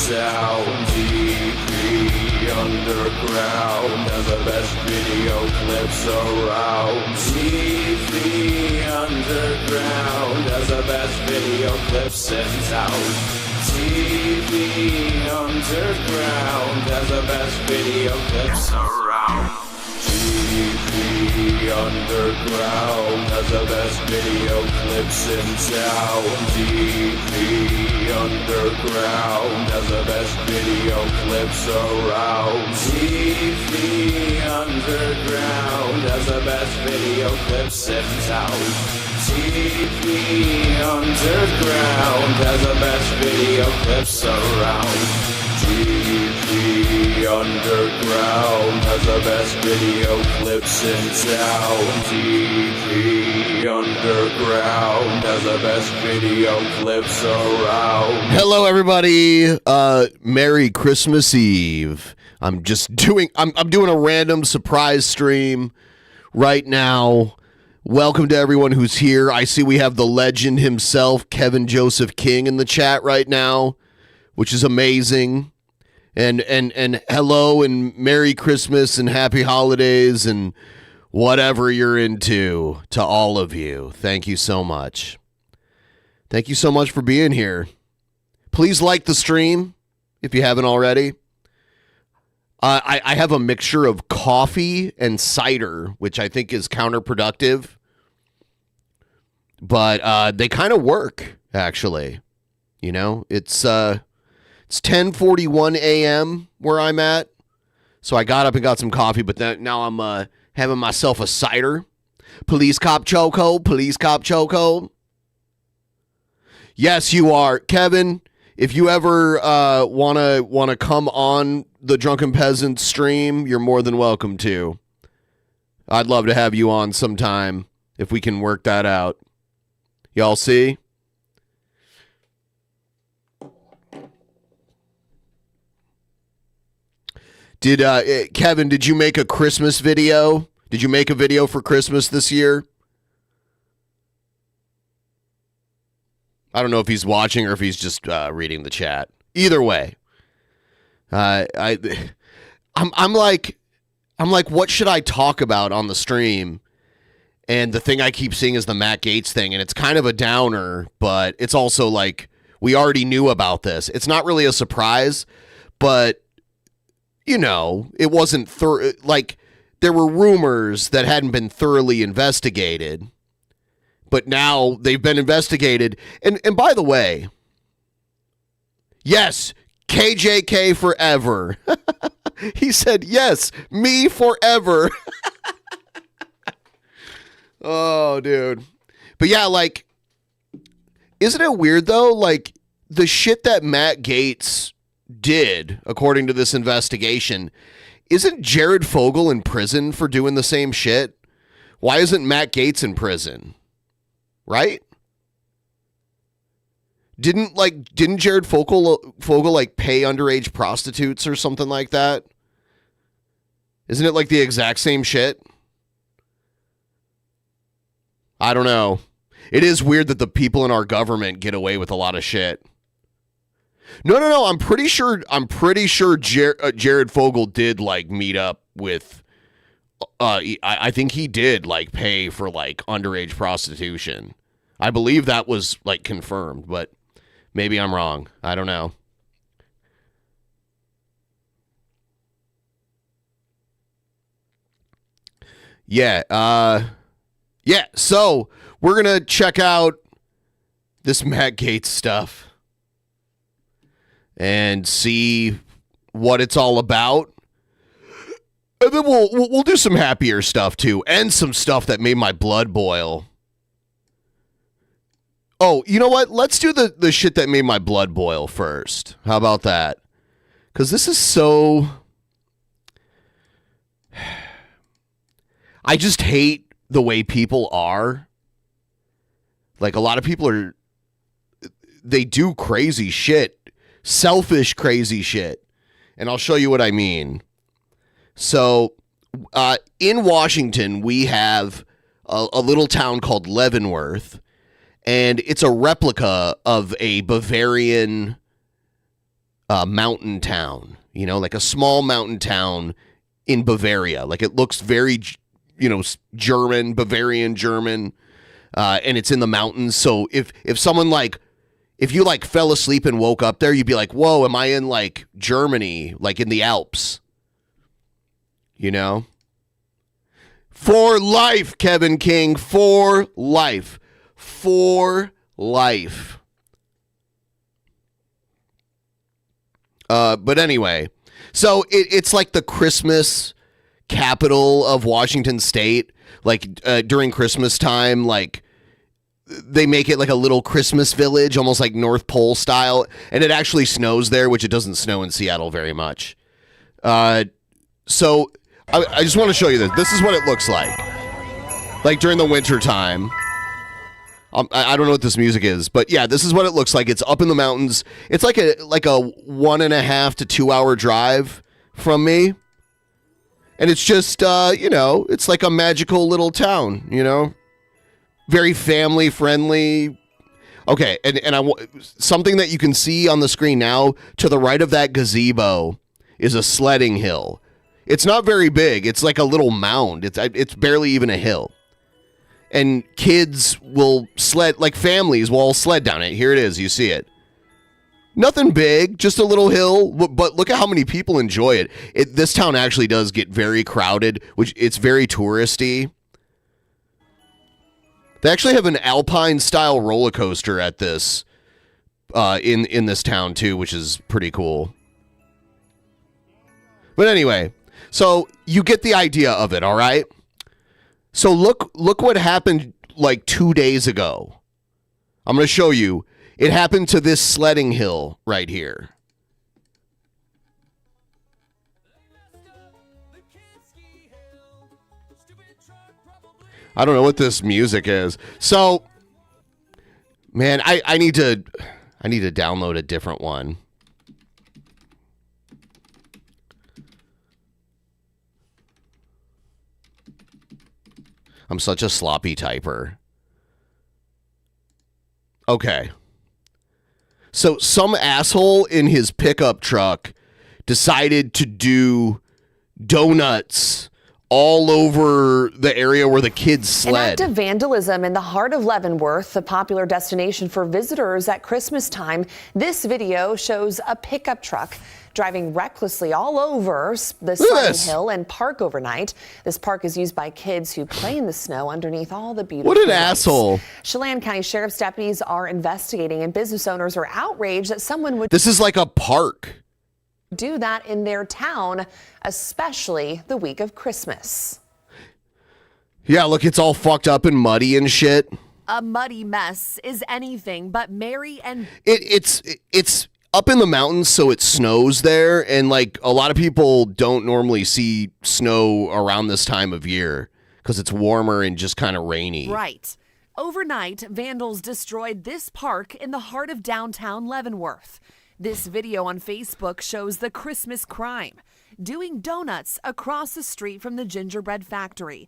town. TV underground has the best video clips around. TV underground has the best video clips in town. TV underground has the best video clips around. TV underground has the best video clips in town. TV underground has the best video clips around. TV underground has the best video clips in town. TV underground has the best video clips around. TV underground has the best video clips in town. TV underground has the best video clips around. Hello, everybody. Merry Christmas Eve. I'm doing a random surprise stream right now. Welcome to everyone who's here. I see we have the legend himself, Kevin Joseph King, in the chat right now, which is amazing. And hello and Merry Christmas and Happy Holidays and whatever you're into to all of you. Thank you so much. Thank you so much for being here. Please like the stream if you haven't already. I have a mixture of coffee and cider, which I think is counterproductive. But they kind of work, actually. You know, it's 10:41 a.m. where I'm at. So I got up and got some coffee, but now I'm having myself a cider. Police cop choco, police cop choco. Yes, you are. Kevin, if you ever wanna come on the Drunken Peasants stream, you're more than welcome to. I'd love to have you on sometime if we can work that out. Y'all see? Kevin, did you make a Christmas video? Did you make a video for Christmas this year? I don't know if he's watching or if he's just reading the chat. Either way, I'm like, what should I talk about on the stream? And the thing I keep seeing is the Matt Gaetz thing, and it's kind of a downer, but it's also like we already knew about this. It's not really a surprise, but you know, it wasn't like there were rumors that hadn't been thoroughly investigated, but now they've been investigated. And by the way, yes, KJK forever. He said, yes, me forever. Oh, dude. But yeah, like, isn't it weird though? Like the shit that Matt Gaetz did, according to this investigation, isn't Jared Fogle in prison for doing the same shit? Why isn't Matt Gaetz in prison? Right? Didn't Jared Fogle like pay underage prostitutes or something like that? Isn't it like the exact same shit? I don't know. It is weird that the people in our government get away with a lot of shit. No. I'm pretty sure Jared Fogle did like meet up with. I think he did like pay for like underage prostitution. I believe that was like confirmed, but maybe I'm wrong. I don't know. Yeah. Yeah. So we're gonna check out this Matt Gaetz stuff and see what it's all about. And then we'll do some happier stuff too, and some stuff that made my blood boil. Oh, you know what? Let's do the shit that made my blood boil first. How about that? Because this is so... I just hate the way people are. Like, a lot of people they do crazy shit. Selfish, crazy shit. And I'll show you what I mean. So, in Washington, we have a little town called Leavenworth, and it's a replica of a Bavarian mountain town, like a small mountain town in Bavaria. Like it looks very, German, Bavarian German, and it's in the mountains. So if someone if you fell asleep and woke up there, you'd be like, whoa, am I in Germany, in the Alps? For life, Kevin King, for life. For life. But anyway, so it's like the Christmas capital of Washington State. During Christmas time, they make it like a little Christmas village, almost like North Pole style. And it actually snows there, which it doesn't snow in Seattle very much. So I just want to show you this. This is what it looks like during the winter time. I don't know what this music is, but yeah, this is what it looks like. It's up in the mountains. It's like a 1.5 to 2 hour drive from me. And it's just, it's like a magical little town, very family friendly. Okay. And something that you can see on the screen now, to the right of that gazebo is a sledding hill. It's not very big. It's like a little mound. It's barely even a hill. And kids will sled, families will all sled down it. Here it is. You see it. Nothing big, just a little hill. But look at how many people enjoy it. This town actually does get very crowded, which it's very touristy. They actually have an Alpine style roller coaster at this, in this town too, which is pretty cool. But anyway, so you get the idea of it, all right? So look what happened 2 days ago. I'm going to show you. It happened to this sledding hill right here. I don't know what this music is. So, man, I need to download a different one. I'm such a sloppy typer. Okay. So some asshole in his pickup truck decided to do donuts all over the area where the kids sled. An act of vandalism in the heart of Leavenworth, a popular destination for visitors at Christmas time. This video shows a pickup truck driving recklessly all over the sledding hill and park overnight. This park is used by kids who play in the snow underneath all the beautiful What an lights. asshole. Chelan County Sheriff's deputies are investigating, and business owners are outraged that someone would This is like a park. do that in their town, especially the week of Christmas. Yeah, look, it's all fucked up and muddy and shit. A muddy mess is anything but merry and... It's up in the mountains, so it snows there, and a lot of people don't normally see snow around this time of year because it's warmer and just kind of rainy. Right. Overnight, vandals destroyed this park in the heart of downtown Leavenworth. This video on Facebook shows the Christmas crime, doing donuts across the street from the gingerbread factory.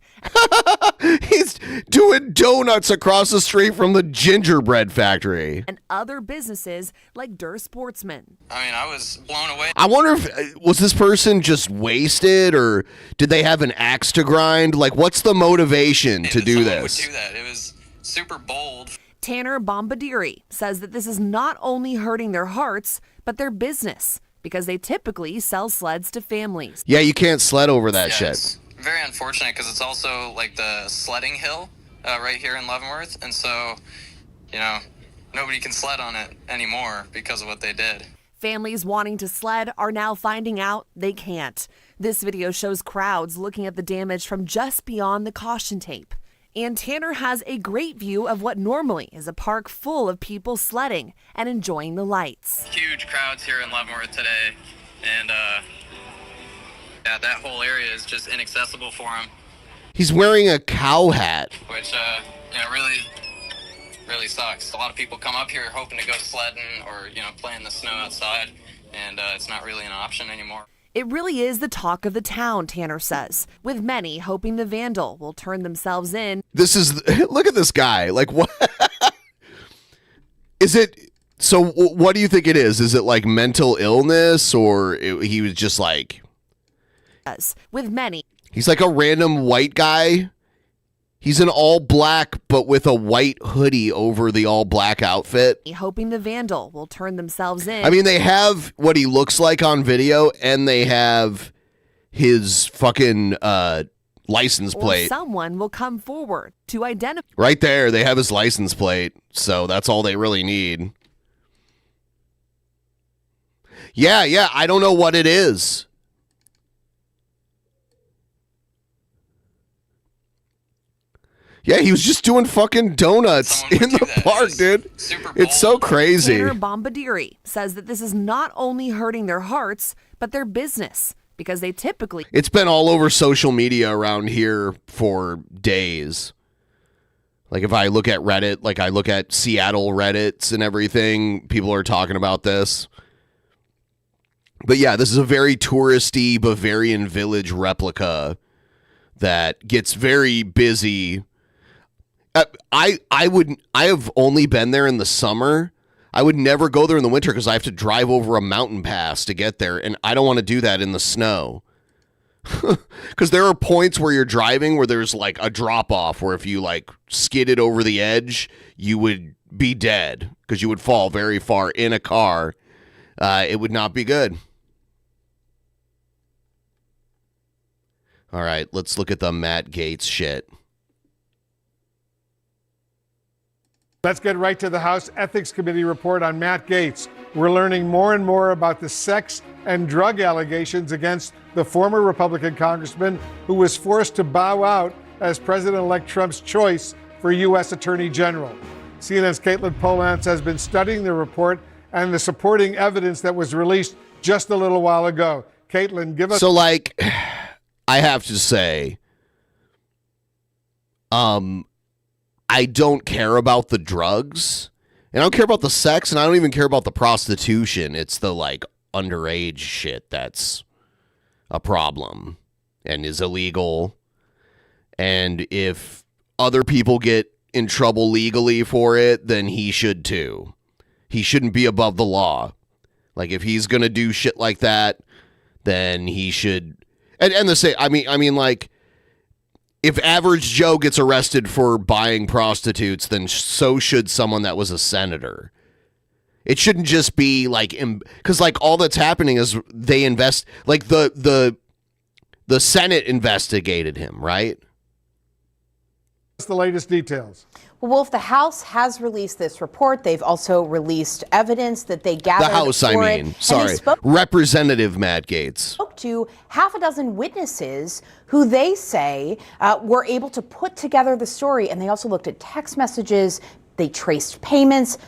He's doing donuts across the street from the gingerbread factory. And other businesses like Der Sportsman. I mean, I was blown away. I wonder if, was this person just wasted, or did they have an axe to grind? What's the motivation to do this? Would do that. It was super bold. Tanner Bombadiri says that this is not only hurting their hearts, but their business, because they typically sell sleds to families. Yeah, you can't sled over that shit. It's very unfortunate because it's also the sledding hill right here in Leavenworth. And so, nobody can sled on it anymore because of what they did. Families wanting to sled are now finding out they can't. This video shows crowds looking at the damage from just beyond the caution tape. And Tanner has a great view of what normally is a park full of people sledding and enjoying the lights. Huge crowds here in Leavenworth today, and that whole area is just inaccessible for them. He's wearing a cow hat. Which, really sucks. A lot of people come up here hoping to go sledding or, play in the snow outside, and it's not really an option anymore. It really is the talk of the town, Tanner says, with many hoping the vandal will turn themselves in. This is, look at this guy. What? Is it So what do you think it is? Is it like mental illness, or he was just like... With many. He's like a random white guy. He's in all black, but with a white hoodie over the all black outfit. Hoping the vandal will turn themselves in. I mean, they have what he looks like on video, and they have his fucking license plate. Or someone will come forward to identify. Right there, they have his license plate, so that's all they really need. Yeah, I don't know what it is. Yeah, he was just doing fucking donuts in the park, dude. It's so crazy. Tanner Bombadiri says that this is not only hurting their hearts, but their business, because they typically... It's been all over social media around here for days. Like if I look at Reddit, like I look at Seattle Reddits and everything, people are talking about this. But yeah, this is a very touristy Bavarian village replica that gets very busy. I have only been there in the summer. I would never go there in the winter because I have to drive over a mountain pass to get there, and I don't want to do that in the snow. Because there are points where you're driving where there's like a drop off where if you like skidded over the edge, you would be dead because you would fall very far in a car. It would not be good. All right, let's look at the Matt Gaetz shit. Let's get right to the House Ethics Committee report on Matt Gaetz. We're learning more and more about the sex and drug allegations against the former Republican congressman who was forced to bow out as President-elect Trump's choice for U.S. Attorney General. CNN's Caitlin Polance has been studying the report and the supporting evidence that was released just a little while ago. Caitlin, give us... So, like, I have to say, I don't care about the drugs, and I don't care about the sex, and I don't even care about the prostitution. It's the, like, underage shit that's a problem and is illegal. And if other people get in trouble legally for it, then he should too. He shouldn't be above the law. Like, if he's going to do shit like that, then he should... And the same, I mean, like, if average Joe gets arrested for buying prostitutes, then so should someone that was a senator. It shouldn't just be like, because like all that's happening is they invest, like the Senate investigated him, right? What's the latest details? Well, Wolf, the House has released this report. They've also released evidence that they gathered. The House, I mean, sorry, Representative Matt Gaetz spoke to half a dozen witnesses who they say were able to put together the story, and they also looked at text messages. They traced payments.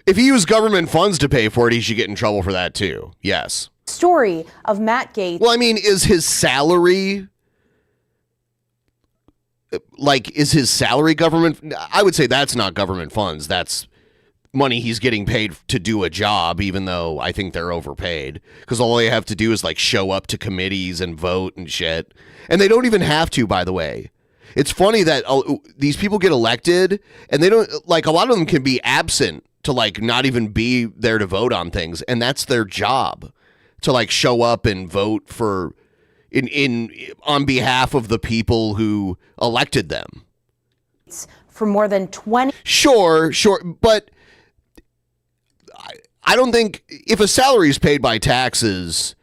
If he used government funds to pay for it, he should get in trouble for that too. Yes. Story of Matt Gaetz. Well, I mean, is his salary government? I would say that's not government funds. That's money he's getting paid to do a job, even though I think they're overpaid because all they have to do is like show up to committees and vote and shit. And they don't even have to, by the way. It's funny that these people get elected and they don't, like, a lot of them can be absent to like not even be there to vote on things. And that's their job, to like show up and vote for on behalf of the people who elected them. For more than 20. Sure. But I don't think if a salary is paid by taxes,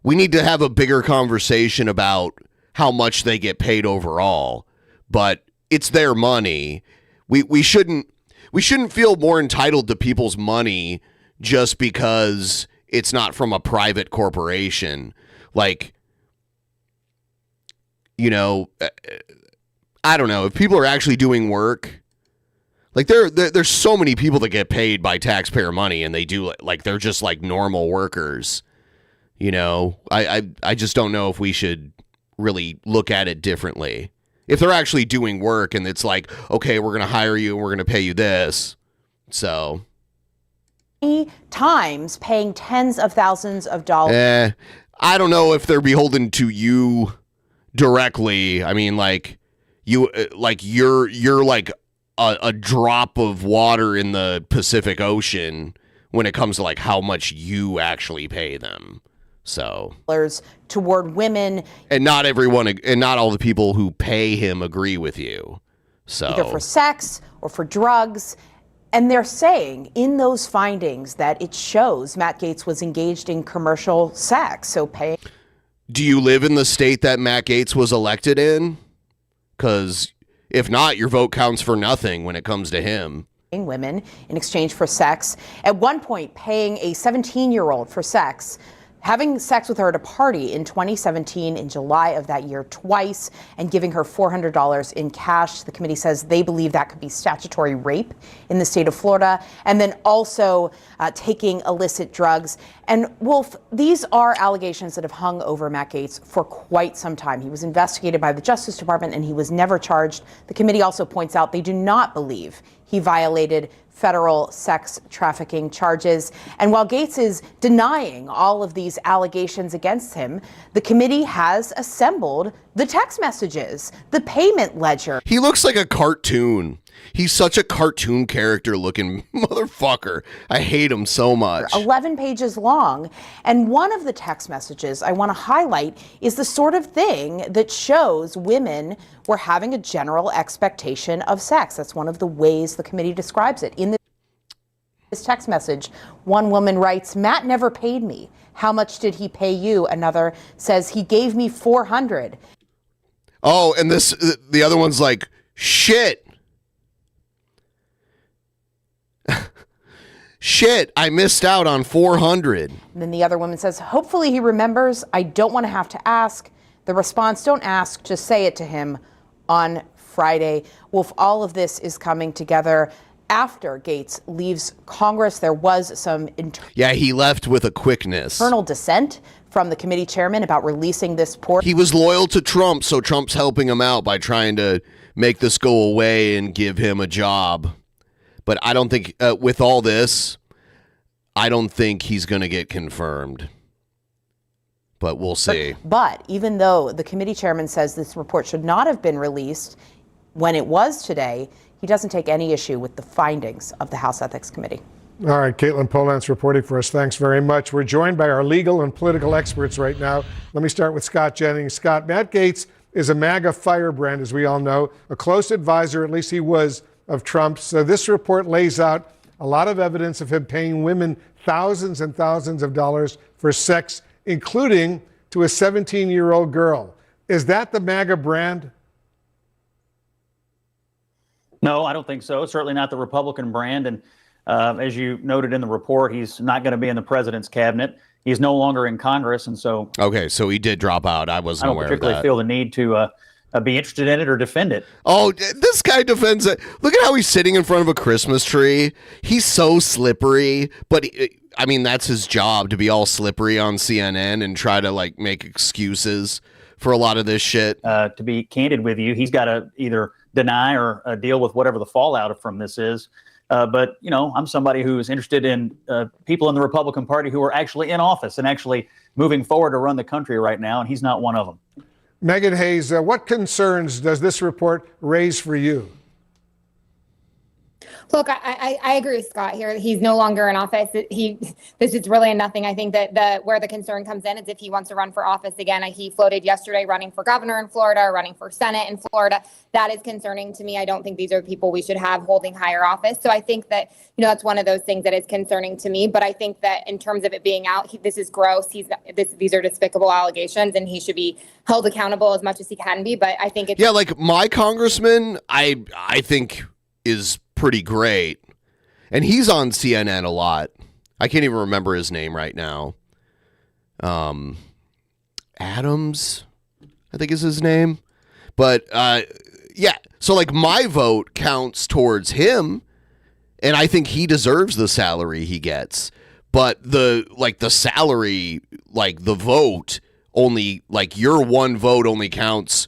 we need to have a bigger conversation about how much they get paid overall. But it's their money. We shouldn't feel more entitled to people's money just because it's not from a private corporation. Like, you know, I don't know, if people are actually doing work, like there's so many people that get paid by taxpayer money and they do, like, they're just like normal workers. You know, I just don't know if we should really look at it differently. If they're actually doing work and it's like, okay, we're going to hire you and we're going to pay you this. So times paying tens of thousands of dollars. I don't know if they're beholden to you directly. I mean, like, you're like a drop of water in the Pacific Ocean when it comes to like how much you actually pay them. So toward women, and not everyone and not all the people who pay him agree with you. So either for sex or for drugs. And they're saying in those findings that it shows Matt Gaetz was engaged in commercial sex. So paying. Do you live in the state that Matt Gaetz was elected in? Because if not, your vote counts for nothing when it comes to him. Women in exchange for sex. At one point, paying a 17-year-old for sex, having sex with her at a party in 2017 in July of that year twice, and giving her $400 in cash. The committee says they believe that could be statutory rape in the state of Florida. And then also taking illicit drugs. And Wolf, these are allegations that have hung over Matt Gaetz for quite some time. He was investigated by the Justice Department and he was never charged. The committee also points out they do not believe he violated federal sex trafficking charges. And while Gaetz is denying all of these allegations against him, the committee has assembled the text messages, the payment ledger. He looks like a cartoon. He's such a cartoon character looking motherfucker. I hate him so much. 11 pages long. And one of the text messages I want to highlight is the sort of thing that shows women were having a general expectation of sex. That's one of the ways the committee describes it. In this text message, one woman writes, "Matt never paid me. How much did he pay you?" Another says, "He gave me $400. Oh, and the other one's like, shit. Shit, I missed out on $400. And then the other woman says, "Hopefully he remembers. I don't want to have to ask." The response, "Don't ask, just say it to him," on Friday. Wolf, all of this is coming together after Gaetz leaves Congress. There was some he left with a quickness. Internal dissent from the committee chairman about releasing this report. He was loyal to Trump, so Trump's helping him out by trying to make this go away and give him a job. But I don't think, with all this, I don't think he's going to get confirmed. But we'll see. But even though the committee chairman says this report should not have been released when it was today, he doesn't take any issue with the findings of the House Ethics Committee. All right, Caitlin Polance reporting for us. Thanks very much. We're joined by our legal and political experts right now. Let me start with Scott Jennings. Scott, Matt Gaetz is a MAGA firebrand, as we all know, a close advisor, at least he was, of Trump's. So this report lays out a lot of evidence of him paying women thousands and thousands of dollars for sex, including to a 17-year-old girl. Is that the MAGA brand? No, I don't think so. Certainly not the Republican brand. And as you noted in the report, he's not going to be in the president's cabinet. He's no longer in Congress. And so. Okay, so he did drop out. I wasn't aware of that. I don't particularly feel the need to be interested in it or defend it. Oh, this guy defends it. Look at how he's sitting in front of a Christmas tree. He's so slippery, but I mean, that's his job, to be all slippery on CNN and try to like make excuses for a lot of this shit. To be candid with you, he's got to either deny or deal with whatever the fallout from this is. But, you know, I'm somebody who's interested in people in the Republican Party who are actually in office and actually moving forward to run the country right now, and he's not one of them. Megan Hayes, what concerns does this report raise for you? Look, I agree with Scott here. He's no longer in office. This is really nothing. I think that where the concern comes in is if he wants to run for office again. He floated yesterday running for governor in Florida, running for Senate in Florida. That is concerning to me. I don't think these are people we should have holding higher office. So I think that, that's one of those things that is concerning to me. But I think that in terms of it being out, this is gross. These are despicable allegations, and he should be held accountable as much as he can be. But I think it's like my congressman, I think is pretty great, and he's on CNN a lot. I can't even remember his name right now. Adams, I think is his name. But so like my vote counts towards him, and I think he deserves the salary he gets. But the salary, like the vote only, like your one vote only counts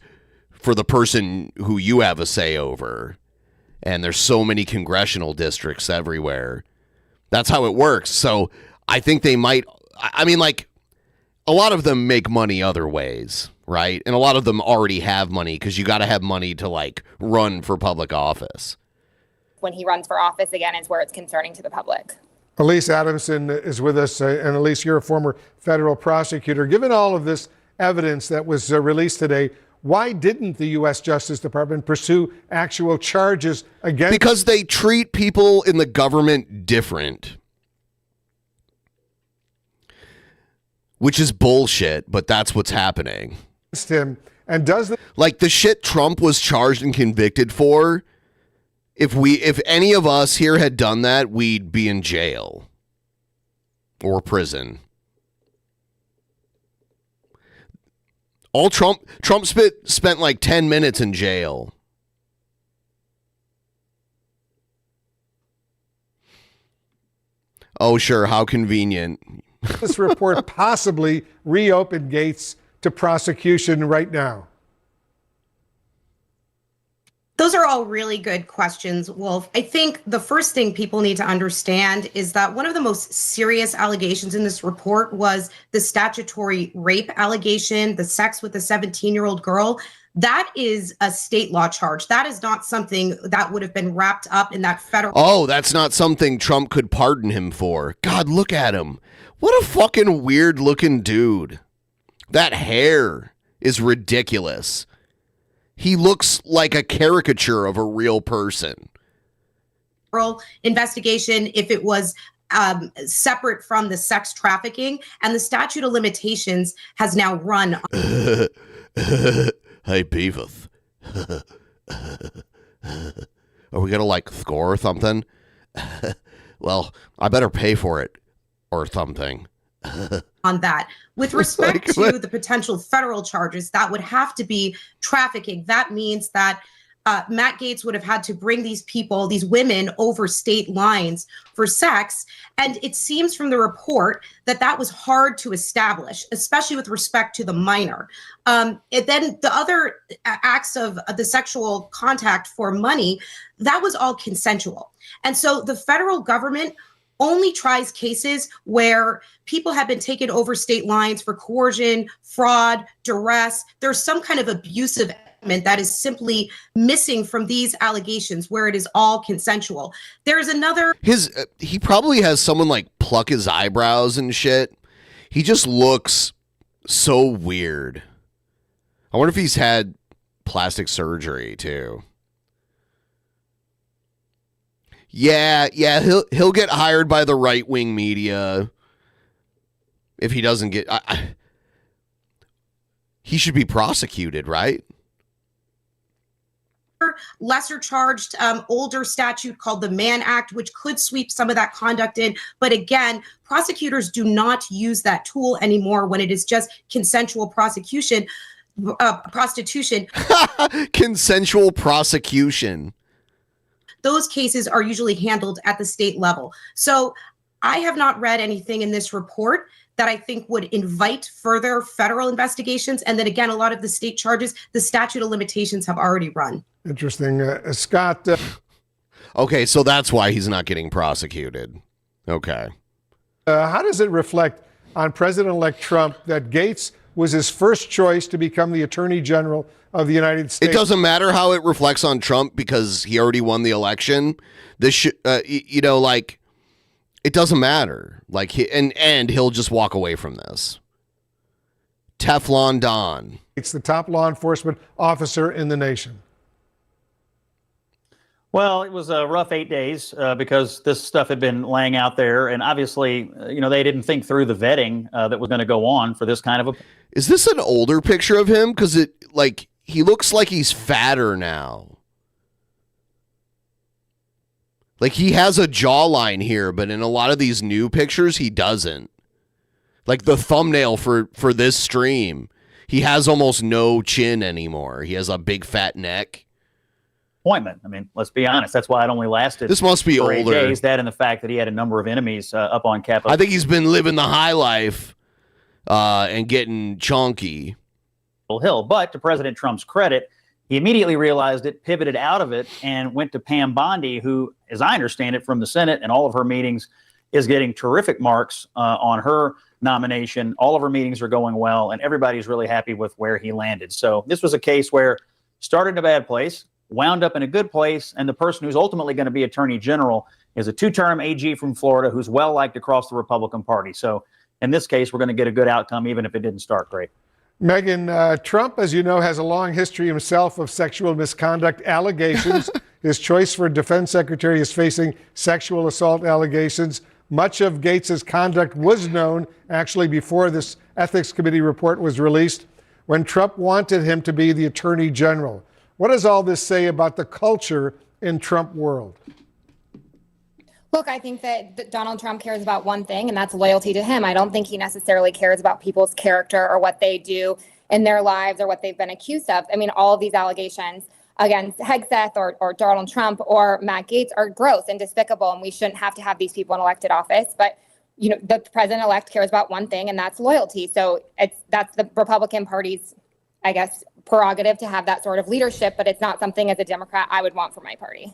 for the person who you have a say over. And there's so many congressional districts everywhere. That's how it works. So I think they might, I mean, like, a lot of them make money other ways, right? And a lot of them already have money because you got to have money to, like, run for public office. When he runs for office again is where it's concerning to the public. Elise Adamson is with us. And Elise, you're a former federal prosecutor. Given all of this evidence that was released today, why didn't the U.S. Justice Department pursue actual charges against? Because they treat people in the government different. Which is bullshit, but that's what's happening. Him. And does like the shit Trump was charged and convicted for, if any of us here had done that, we'd be in jail or prison. All Trump spent like 10 minutes in jail. Oh, sure. How convenient. This report possibly reopen Gaetz to prosecution right now? Those are all really good questions, Wolf. I think the first thing people need to understand is that one of the most serious allegations in this report was the statutory rape allegation, the sex with a 17-year-old girl. That is a state law charge. That is not something that would have been wrapped up in that federal. Oh, that's not something Trump could pardon him for. God, look at him. What a fucking weird looking dude. That hair is ridiculous. He looks like a caricature of a real person. Investigation, if it was separate from the sex trafficking, and the statute of limitations has now run. Hey, Beavis. Are we gonna like score or something? Well, I better pay for it or something. On that. With respect to the potential federal charges, that would have to be trafficking. That means that Matt Gaetz would have had to bring these people, these women, over state lines for sex. And it seems from the report that that was hard to establish, especially with respect to the minor. And then the other acts of the sexual contact for money, that was all consensual. And so the federal government only tries cases where people have been taken over state lines for coercion, fraud, duress. There's some kind of abusive element that is simply missing from these allegations where it is all consensual. There's another. He probably has someone like pluck his eyebrows and shit. He just looks so weird. I wonder if he's had plastic surgery too. Yeah, he'll get hired by the right-wing media if he doesn't get. He should be prosecuted, right? Lesser charged older statute called the Mann Act, which could sweep some of that conduct in. But again, prosecutors do not use that tool anymore when it is just consensual prostitution. Consensual prosecution. Those cases are usually handled at the state level. So I have not read anything in this report that I think would invite further federal investigations. And then again, a lot of the state charges, the statute of limitations have already run. Interesting. Scott. Okay, so that's why he's not getting prosecuted. Okay. How does it reflect on President-elect Trump that Gaetz was his first choice to become the Attorney General of the United States? It doesn't matter how it reflects on Trump because he already won the election. This, it doesn't matter. Like, and he'll just walk away from this. Teflon Don. It's the top law enforcement officer in the nation. Well, it was a rough 8 days because this stuff had been laying out there. And obviously, they didn't think through the vetting that was going to go on for this kind of a. Is this an older picture of him? Because he looks like he's fatter now. Like he has a jawline here, but in a lot of these new pictures, he doesn't. Like the thumbnail for this stream, he has almost no chin anymore. He has a big fat neck. Appointment. I mean, let's be honest. That's why it only lasted. This must be for older. 8 days. That and the fact that he had a number of enemies up on Capitol. I think he's been living the high life and getting chunky. Hill. But to President Trump's credit, he immediately realized it, pivoted out of it, and went to Pam Bondi, who, as I understand it from the Senate and all of her meetings, is getting terrific marks on her nomination. All of her meetings are going well, and everybody's really happy with where he landed. So this was a case where started in a bad place, wound up in a good place, and the person who's ultimately going to be Attorney General is a two-term AG from Florida who's well-liked across the Republican Party. So in this case, we're going to get a good outcome, even if it didn't start great. Megan, Trump, as you know, has a long history himself of sexual misconduct allegations. His choice for defense secretary is facing sexual assault allegations. Much of Gaetz's conduct was known actually before this ethics committee report was released, when Trump wanted him to be the attorney general. What does all this say about the culture in Trump world? Look, I think that Donald Trump cares about one thing, and that's loyalty to him. I don't think he necessarily cares about people's character or what they do in their lives or what they've been accused of. I mean, all of these allegations against Hegseth or Donald Trump or Matt Gaetz are gross and despicable, and we shouldn't have to have these people in elected office. But, you know, the president-elect cares about one thing, and that's loyalty. So that's the Republican Party's, I guess, prerogative to have that sort of leadership, but it's not something as a Democrat I would want for my party.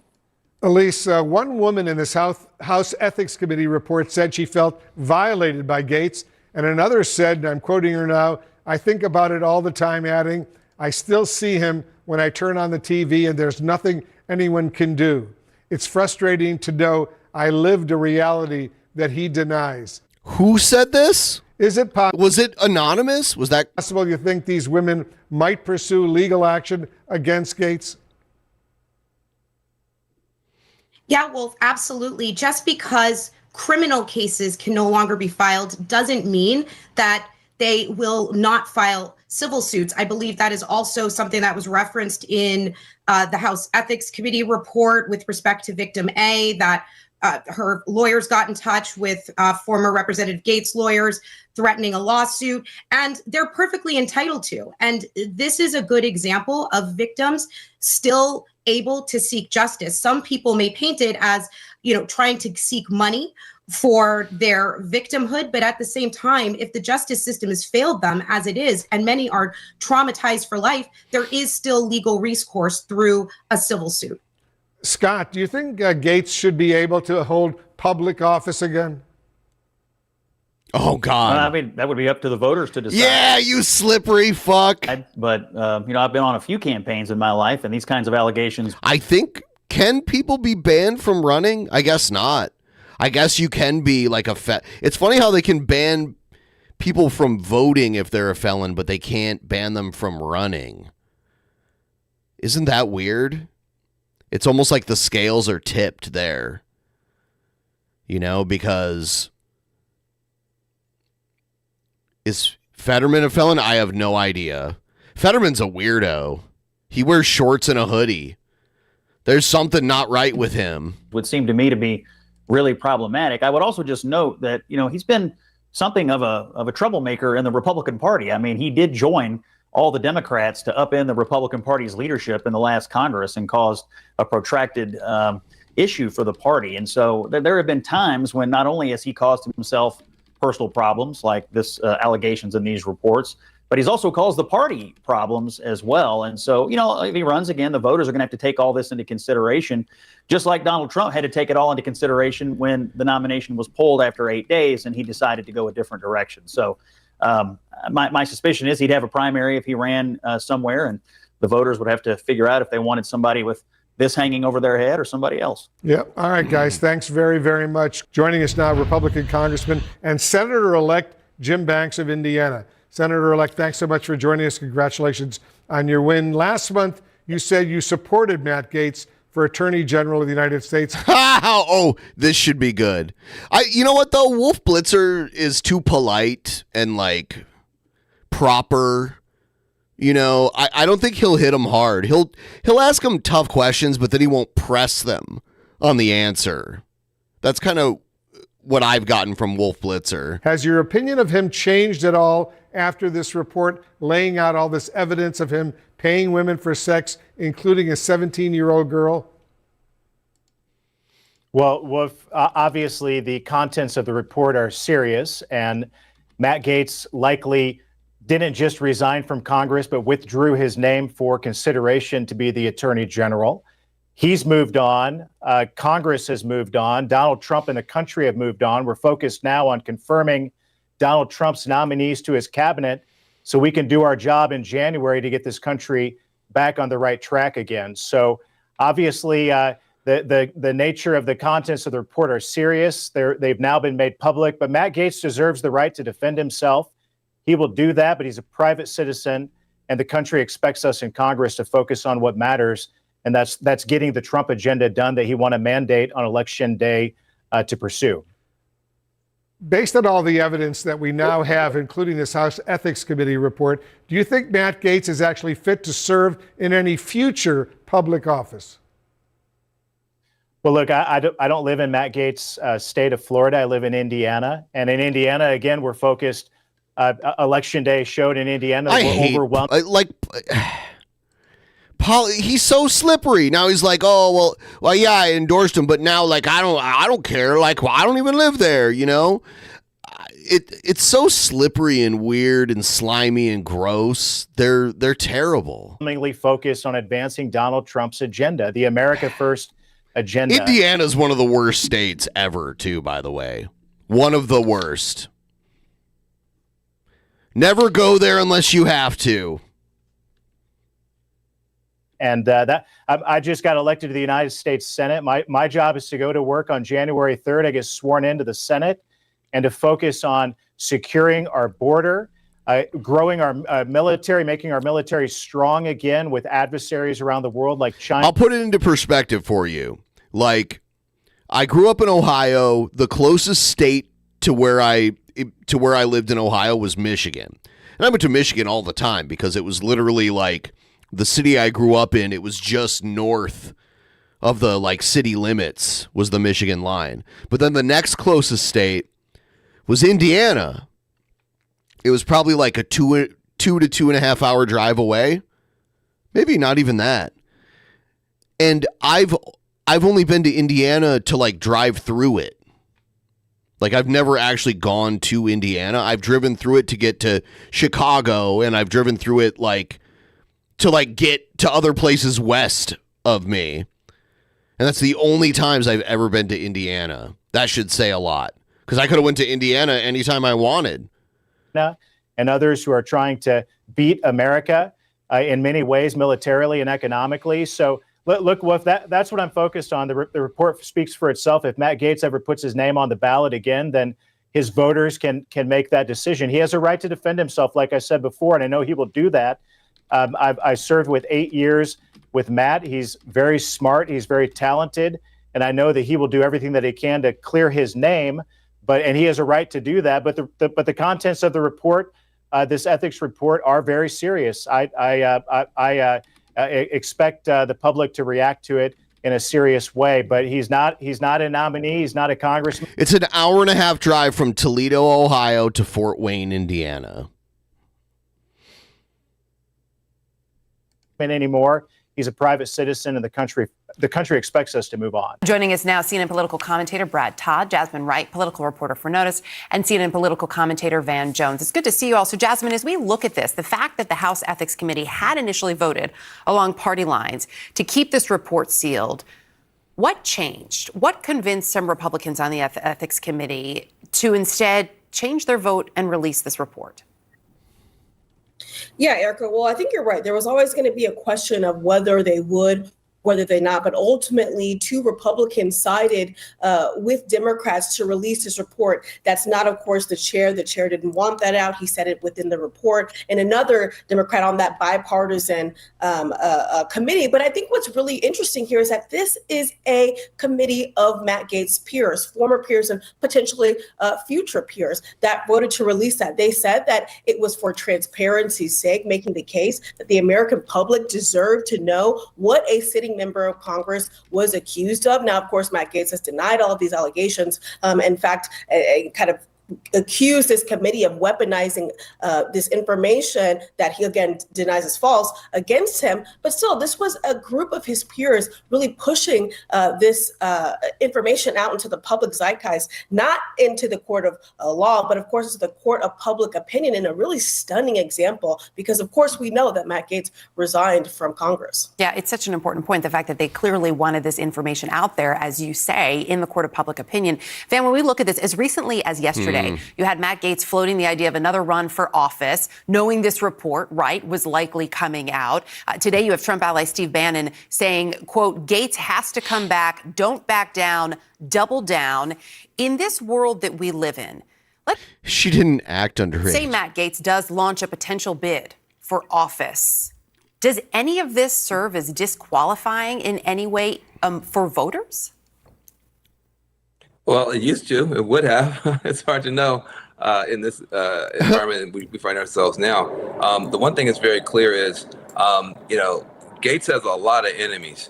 Elise, one woman in this House Ethics Committee report said she felt violated by Gaetz, and another said, and I'm quoting her now, "I think about it all the time," adding, "I still see him when I turn on the TV and there's nothing anyone can do. It's frustrating to know I lived a reality that he denies." Who said this? Is it possible? Was it anonymous? Was that Possible you think these women might pursue legal action against Gaetz? Yeah, Wolf, absolutely. Just because criminal cases can no longer be filed doesn't mean that they will not file civil suits. I believe that is also something that was referenced in the House Ethics Committee report with respect to victim A, that her lawyers got in touch with former Representative Gaetz lawyers threatening a lawsuit, and they're perfectly entitled to. And this is a good example of victims still able to seek justice. Some people may paint it as, you know, trying to seek money for their victimhood, but at the same time, if the justice system has failed them as it is, and many are traumatized for life, there is still legal recourse through a civil suit. Scott, do you think Gaetz should be able to hold public office again? Oh, God. I mean, that would be up to the voters to decide. Yeah, you slippery fuck. But you know, I've been on a few campaigns in my life, and these kinds of allegations. I think, can people be banned from running? I guess not. I guess you can be like it's funny how they can ban people from voting if they're a felon, but they can't ban them from running. Isn't that weird? It's almost like the scales are tipped there. You know, because is Fetterman a felon? I have no idea. Fetterman's a weirdo. He wears shorts and a hoodie. There's something not right with him. Would seem to me to be really problematic. I would also just note that, you know, he's been something of a troublemaker in the Republican Party. I mean, he did join all the Democrats to upend the Republican Party's leadership in the last Congress and caused a protracted issue for the party. And so there have been times when not only has he caused himself personal problems like this allegations in these reports, but he's also caused the party problems as well. And so, you know, if he runs again, the voters are going to have to take all this into consideration, just like Donald Trump had to take it all into consideration when the nomination was pulled after 8 days and he decided to go a different direction. So my suspicion is he'd have a primary if he ran somewhere, and the voters would have to figure out if they wanted somebody with this hanging over their head or somebody else. Yeah. All right, guys. Thanks very, very much. Joining us now, Republican Congressman and Senator-elect Jim Banks of Indiana. Senator-elect, thanks so much for joining us. Congratulations on your win. Last month, you said you supported Matt Gaetz for Attorney General of the United States. Oh, this should be good. You know what, though? Wolf Blitzer is too polite and, like, proper. You know, I don't think he'll hit him hard. He'll ask him tough questions, but then he won't press them on the answer. That's kind of what I've gotten from Wolf Blitzer. Has your opinion of him changed at all after this report laying out all this evidence of him paying women for sex, including a 17-year-old girl? Well, Wolf, obviously the contents of the report are serious, and Matt Gaetz likely didn't just resign from Congress, but withdrew his name for consideration to be the Attorney General. He's moved on. Congress has moved on. Donald Trump and the country have moved on. We're focused now on confirming Donald Trump's nominees to his cabinet so we can do our job in January to get this country back on the right track again. So obviously, the nature of the contents of the report are serious. They've now been made public, but Matt Gaetz deserves the right to defend himself. He will do that, but he's a private citizen, and the country expects us in Congress to focus on what matters, and that's getting the Trump agenda done that he won a mandate on Election Day to pursue. Based on all the evidence that we now have, including this House Ethics Committee report, do you think Matt Gaetz is actually fit to serve in any future public office? Well, look, I don't live in Matt Gaetz' state of Florida. I live in Indiana. And in Indiana, again, we're focused. Election Day showed in Indiana that we're overwhelmed. He's so slippery. Now he's like, oh, well, yeah, I endorsed him, but now, like, I don't care. Like, well, I don't even live there, you know? It's so slippery and weird and slimy and gross. They're terrible. Mainly focused on advancing Donald Trump's agenda, the America First agenda. Indiana's one of the worst states ever, too, by the way. One of the worst. Never go there unless you have to. And I just got elected to the United States Senate. My job is to go to work on January 3rd. I get sworn into the Senate and to focus on securing our border, growing our military, making our military strong again with adversaries around the world like China. I'll put it into perspective for you. Like, I grew up in Ohio. The closest state to where I lived in Ohio was Michigan. And I went to Michigan all the time because it was literally like the city I grew up in. It was just north of the like city limits was the Michigan line. But then the next closest state was Indiana. It was probably like a 2 to 2.5 hour drive away. Maybe not even that. And I've only been to Indiana to like drive through it. Like, I've never actually gone to Indiana. I've driven through it to get to Chicago, and I've driven through it like to like get to other places west of me. And that's the only times I've ever been to Indiana. That should say a lot, because I could have went to Indiana anytime I wanted. And others who are trying to beat America in many ways, militarily and economically. So look, well, that's what I'm focused on. The report speaks for itself. If Matt Gaetz ever puts his name on the ballot again, then his voters can make that decision. He has a right to defend himself, like I said before, and I know he will do that. I served with 8 years with Matt. He's very smart. He's very talented. And I know that he will do everything that he can to clear his name. And he has a right to do that. But the contents of the report, this ethics report, are very serious. I expect the public to react to it in a serious way. But he's not a nominee. He's not a congressman. It's an 1.5-hour drive from Toledo, Ohio to Fort Wayne, Indiana. Anymore. He's a private citizen, and the country expects us to move on. Joining us now, CNN political commentator Brad Todd, Jasmine Wright, political reporter for Notice, and CNN political commentator Van Jones. It's good to see you all. So, Jasmine, as we look at this, the fact that the House Ethics Committee had initially voted along party lines to keep this report sealed, what changed? What convinced some Republicans on the Ethics Committee to instead change their vote and release this report? Yeah, Erica. Well, I think you're right. There was always going to be a question of whether they would, whether they not. But ultimately, 2 Republicans sided with Democrats to release this report. That's not, of course, the chair. The chair didn't want that out. He said it within the report. And another Democrat on that bipartisan committee. But I think what's really interesting here is that this is a committee of Matt Gaetz' peers, former peers and potentially future peers that voted to release that. They said that it was for transparency's sake, making the case that the American public deserved to know what a sitting member of Congress was accused of. Now, of course, Matt Gaetz has denied all of these allegations. In fact, kind of accused this committee of weaponizing this information that he again denies is false against him. But still, this was a group of his peers really pushing this information out into the public zeitgeist, not into the court of law, but of course it's the court of public opinion, in a really stunning example, because of course we know that Matt Gaetz resigned from Congress. Yeah, it's such an important point, the fact that they clearly wanted this information out there, as you say, in the court of public opinion. Van, when we look at this, as recently as yesterday, Tuesday. You had Matt Gaetz floating the idea of another run for office, knowing this report, right, was likely coming out. Today, you have Trump ally Steve Bannon saying, quote, Gaetz has to come back, don't back down, double down. In this world that we live in, she didn't act underage. Say Matt Gaetz does launch a potential bid for office. Does any of this serve as disqualifying in any way for voters? Well, it used to. It would have. It's hard to know in this environment we find ourselves now. The one thing that's very clear is, Gaetz has a lot of enemies.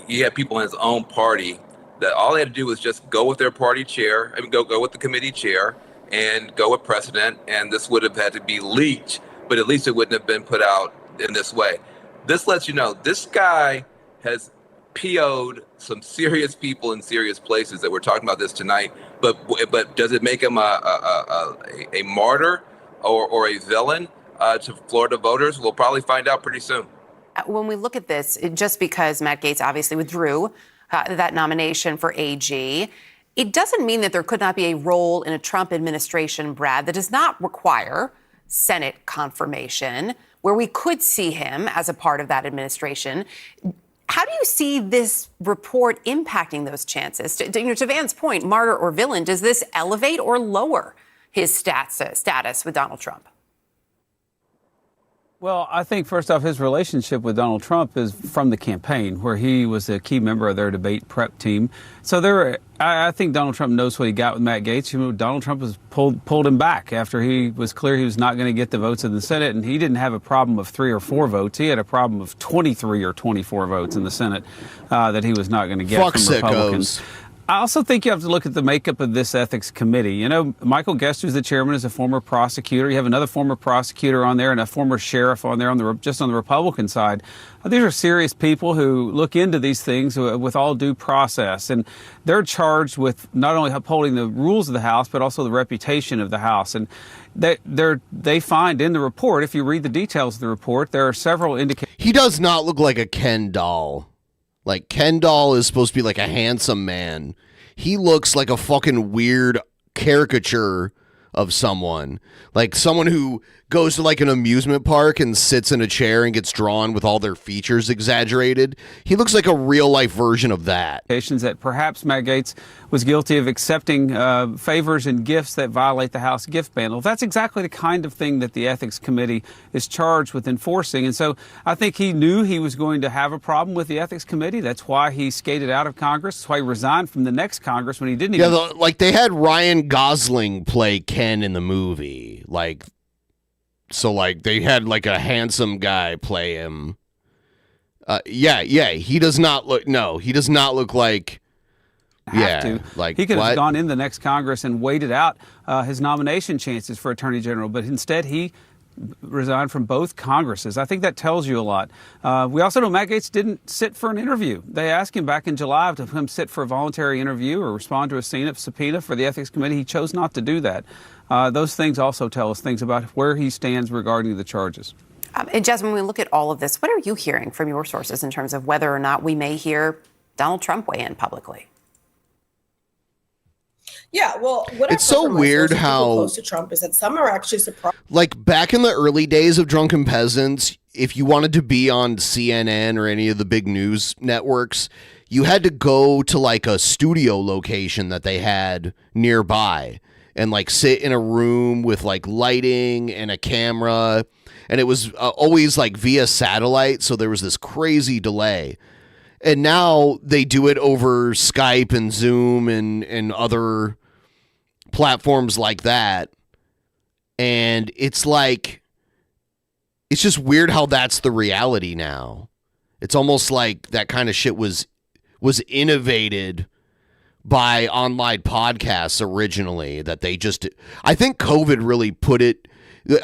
He had people in his own party that all they had to do was just go with their party chair, go with the committee chair, and go with precedent, and this would have had to be leaked, but at least it wouldn't have been put out in this way. This lets you know this guy has PO'd some serious people in serious places that we're talking about this tonight, but does it make him a martyr or a villain to Florida voters? We'll probably find out pretty soon. When we look at this, just because Matt Gaetz obviously withdrew that nomination for AG, it doesn't mean that there could not be a role in a Trump administration, Brad, that does not require Senate confirmation, where we could see him as a part of that administration. How do you see this report impacting those chances? To Van's point, martyr or villain, does this elevate or lower his status with Donald Trump? Well, I think, first off, his relationship with Donald Trump is from the campaign, where he was a key member of their debate prep team. So I think Donald Trump knows what he got with Matt Gaetz. Donald Trump was pulled him back after he was clear he was not going to get the votes in the Senate, and he didn't have a problem of 3 or 4 votes. He had a problem of 23 or 24 votes in the Senate that he was not going to get from Republicans. I also think you have to look at the makeup of this ethics committee. Michael Guest, who's the chairman, is a former prosecutor. You have another former prosecutor on there and a former sheriff on there just on the Republican side. These are serious people who look into these things with all due process, and they're charged with not only upholding the rules of the House, but also the reputation of the House. And they find in the report, if you read the details of the report, there are several indicators. He does not look like a Ken doll. Like, Ken doll is supposed to be like a handsome man. He looks like a fucking weird caricature of someone. Like someone who goes to like an amusement park and sits in a chair and gets drawn with all their features exaggerated. He looks like a real life version of that. That perhaps Matt Gaetz was guilty of accepting favors and gifts that violate the House gift ban. Well, that's exactly the kind of thing that the Ethics Committee is charged with enforcing. And so I think he knew he was going to have a problem with the Ethics Committee. That's why he skated out of Congress. That's why he resigned from the next Congress when he didn't even... Yeah, like they had Ryan Gosling play Ken in the movie. So they had like a handsome guy play him. He does not look like... He could have gone in the next Congress and waited out his nomination chances for Attorney General, but instead he resigned from both Congresses. I think that tells you a lot. We also know Matt Gaetz didn't sit for an interview. They asked him back in July to come sit for a voluntary interview or respond to a subpoena for the Ethics Committee. He chose not to do that. Those things also tell us things about where he stands regarding the charges. And Jasmine, when we look at all of this, what are you hearing from your sources in terms of whether or not we may hear Donald Trump weigh in publicly? Yeah, well, what it's so weird how close to Trump is that some are actually surprised. Like back in the early days of Drunken Peasants, if you wanted to be on CNN or any of the big news networks, you had to go to like a studio location that they had nearby and like sit in a room with like lighting and a camera, and it was always like via satellite, so there was this crazy delay. And now they do it over Skype and Zoom and other platforms like that. And it's like, it's just weird how that's the reality now. It's almost like that kind of shit was innovated by online podcasts originally, that they just, I think COVID really put it,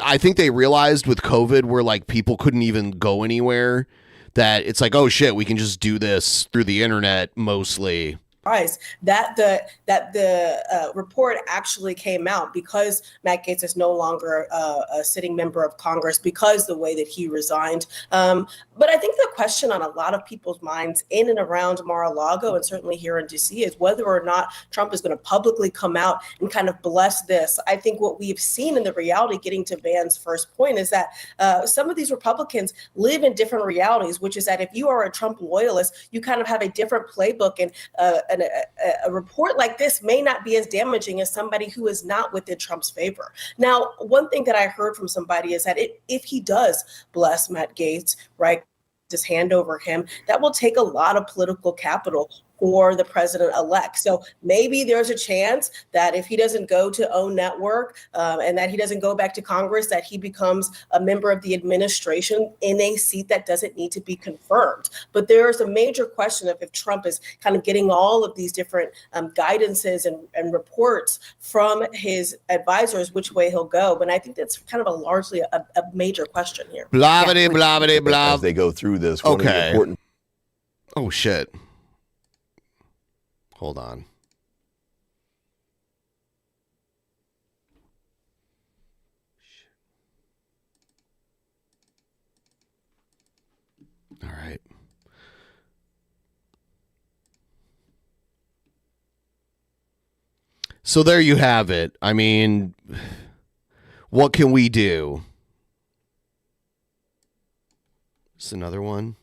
I think they realized with COVID where like people couldn't even go anywhere, that it's like, oh shit, we can just do this through the internet mostly. that the report actually came out because Matt Gaetz is no longer a sitting member of Congress because the way that he resigned. But I think the question on a lot of people's minds in and around Mar-a-Lago and certainly here in DC is whether or not Trump is going to publicly come out and kind of bless this. I think what we've seen in the reality, getting to Van's first point, is that some of these Republicans live in different realities, which is that if you are a Trump loyalist, you kind of have a different playbook, and a report like this may not be as damaging as somebody who is not within Trump's favor. Now, one thing that I heard from somebody is that if he does bless Matt Gaetz, right, just hand over him, that will take a lot of political capital for the president-elect. So maybe there's a chance that if he doesn't go to OWN Network and that he doesn't go back to Congress, that he becomes a member of the administration in a seat that doesn't need to be confirmed. But there is a major question of if Trump is kind of getting all of these different guidances and reports from his advisors, which way he'll go. But I think that's kind of largely a major question here. Blah, blah, blah. As they go through this, okay. One of the important. Oh, shit. Hold on. All right. So there you have it. I mean, what can we do? Just another one.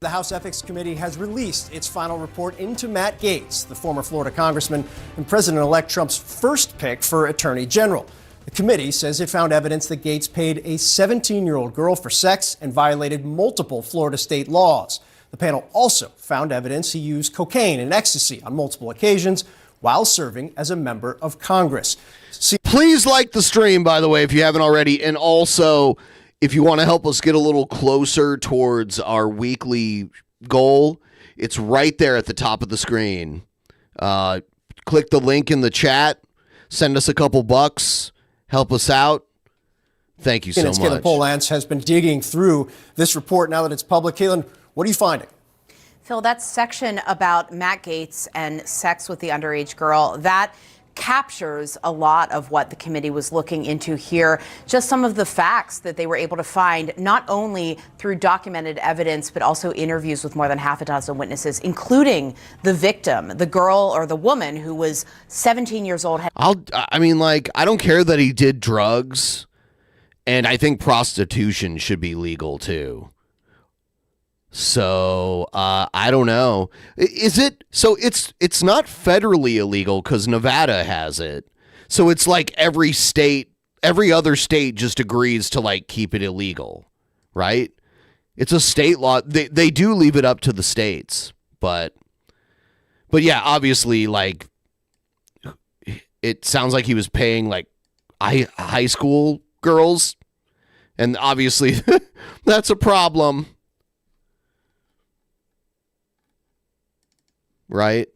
The House Ethics Committee has released its final report into Matt Gaetz, the former Florida congressman and President-elect Trump's first pick for Attorney General. The committee says it found evidence that Gaetz paid a 17-year-old girl for sex and violated multiple Florida state laws. The panel also found evidence he used cocaine and ecstasy on multiple occasions while serving as a member of Congress. Please like the stream, by the way, if you haven't already, and also, if you want to help us get a little closer towards our weekly goal, it's right there at the top of the screen. Click the link in the chat. Send us a couple bucks. Help us out. Thank you so much. Caitlin Polance has been digging through this report now that it's public. Caitlin, what are you finding? Phil, that section about Matt Gaetz and sex with the underage girl, that captures a lot of what the committee was looking into here. Just some of the facts that they were able to find, not only through documented evidence, but also interviews with more than half a dozen witnesses, including the victim, the girl or the woman who was 17 years old. I don't care that he did drugs, and I think prostitution should be legal too. So I don't know. Is it? So it's not federally illegal because Nevada has it. So it's like every other state just agrees to like keep it illegal, right? It's a state law. They do leave it up to the states, but yeah, obviously, like it sounds like he was paying like high school girls, and obviously that's a problem. Right?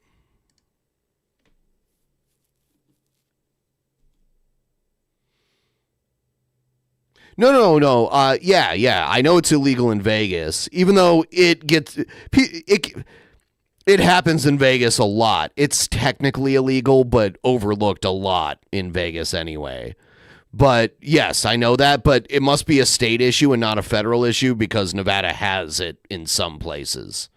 No. Yeah. I know it's illegal in Vegas, even though it happens in Vegas a lot. It's technically illegal, but overlooked a lot in Vegas anyway. But yes, I know that, but it must be a state issue and not a federal issue because Nevada has it in some places.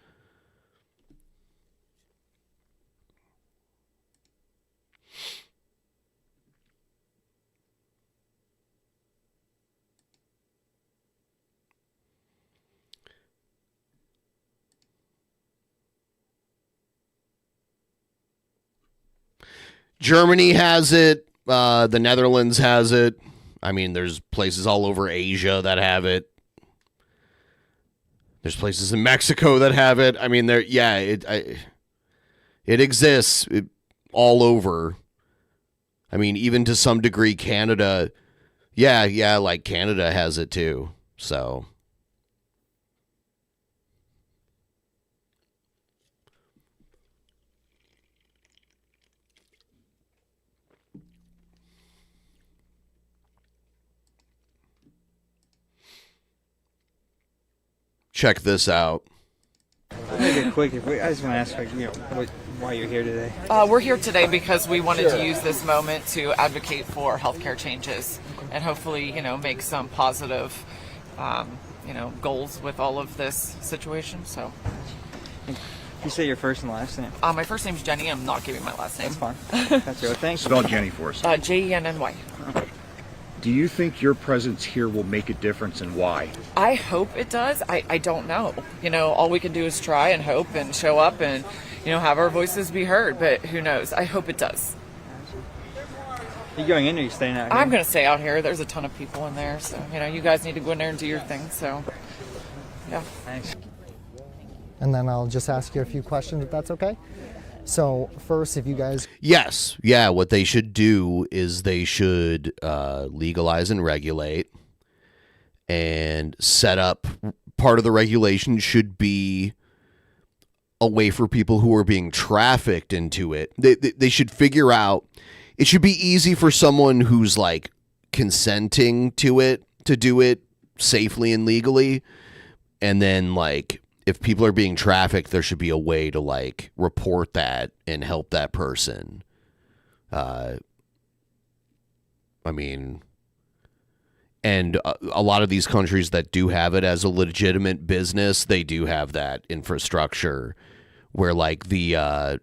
Germany has it. The Netherlands has it. I mean, there's places all over Asia that have it. There's places in Mexico that have it. I mean, it exists all over. I mean, even to some degree, Canada. Yeah, like Canada has it too. So. Check this out. it quick. I just want to ask, why you're here today. We're here today because we wanted to use this moment to advocate for healthcare changes and hopefully, make some positive, goals with all of this situation. So. You say your first and last name? My first name's Jenny. I'm not giving my last name. That's fine. That's good. Thanks. Spell Jenny for us. Jenny. Do you think your presence here will make a difference, and why? I hope it does. I don't know. All we can do is try and hope and show up and, have our voices be heard. But who knows? I hope it does. Are you going in or are you staying out here? I'm going to stay out here. There's a ton of people in there. So, you guys need to go in there and do your thing. So, yeah. Thanks. And then I'll just ask you a few questions if that's okay. So first, if you guys... Yes. Yeah, what they should do is they should legalize and regulate and set up... Part of the regulation should be a way for people who are being trafficked into it. They should figure out... It should be easy for someone who's, like, consenting to it to do it safely and legally. And then, like... If people are being trafficked, there should be a way to, like, report that and help that person. And a lot of these countries that do have it as a legitimate business, they do have that infrastructure where, like, there's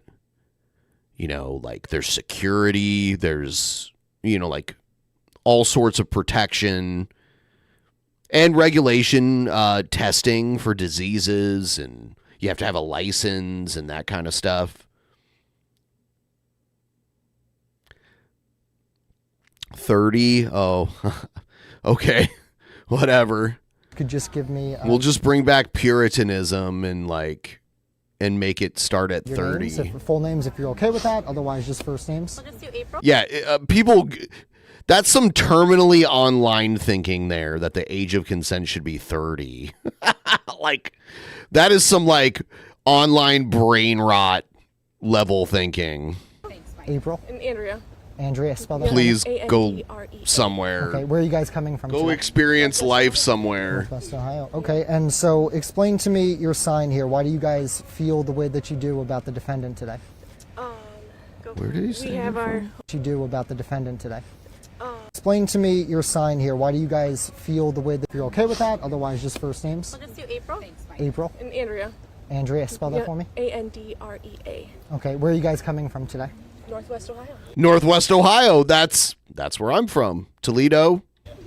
security, there's, like, all sorts of protection and regulation, testing for diseases, and you have to have a license and that kind of stuff. 30? Oh, okay. Whatever. Could just give me... we'll just bring back Puritanism and make it start at your 30. Names, full names, if you're okay with that. Otherwise, just first names. We'll just do April. Yeah, people... That's some terminally online thinking there, that the age of consent should be 30. Like, that is some, like, online brain rot level thinking. April. And Andrea. Andrea, spell that. Please go A-N-D-R-E-A. somewhere. Okay, where are you guys coming from? Go today? experience life somewhere. Northwest Ohio. Okay, and so explain to me your sign here. Why do you guys feel the way that you do about the defendant today? Where did he say We have our... What you do about the defendant today? Explain to me your sign here. Why do you guys feel the way that you're okay with that? Otherwise, just first names. We'll just do April. April. And Andrea. Andrea, spell that for me. A-N-D-R-E-A. Okay, where are you guys coming from today? Northwest Ohio. Northwest Ohio. That's where I'm from. Toledo.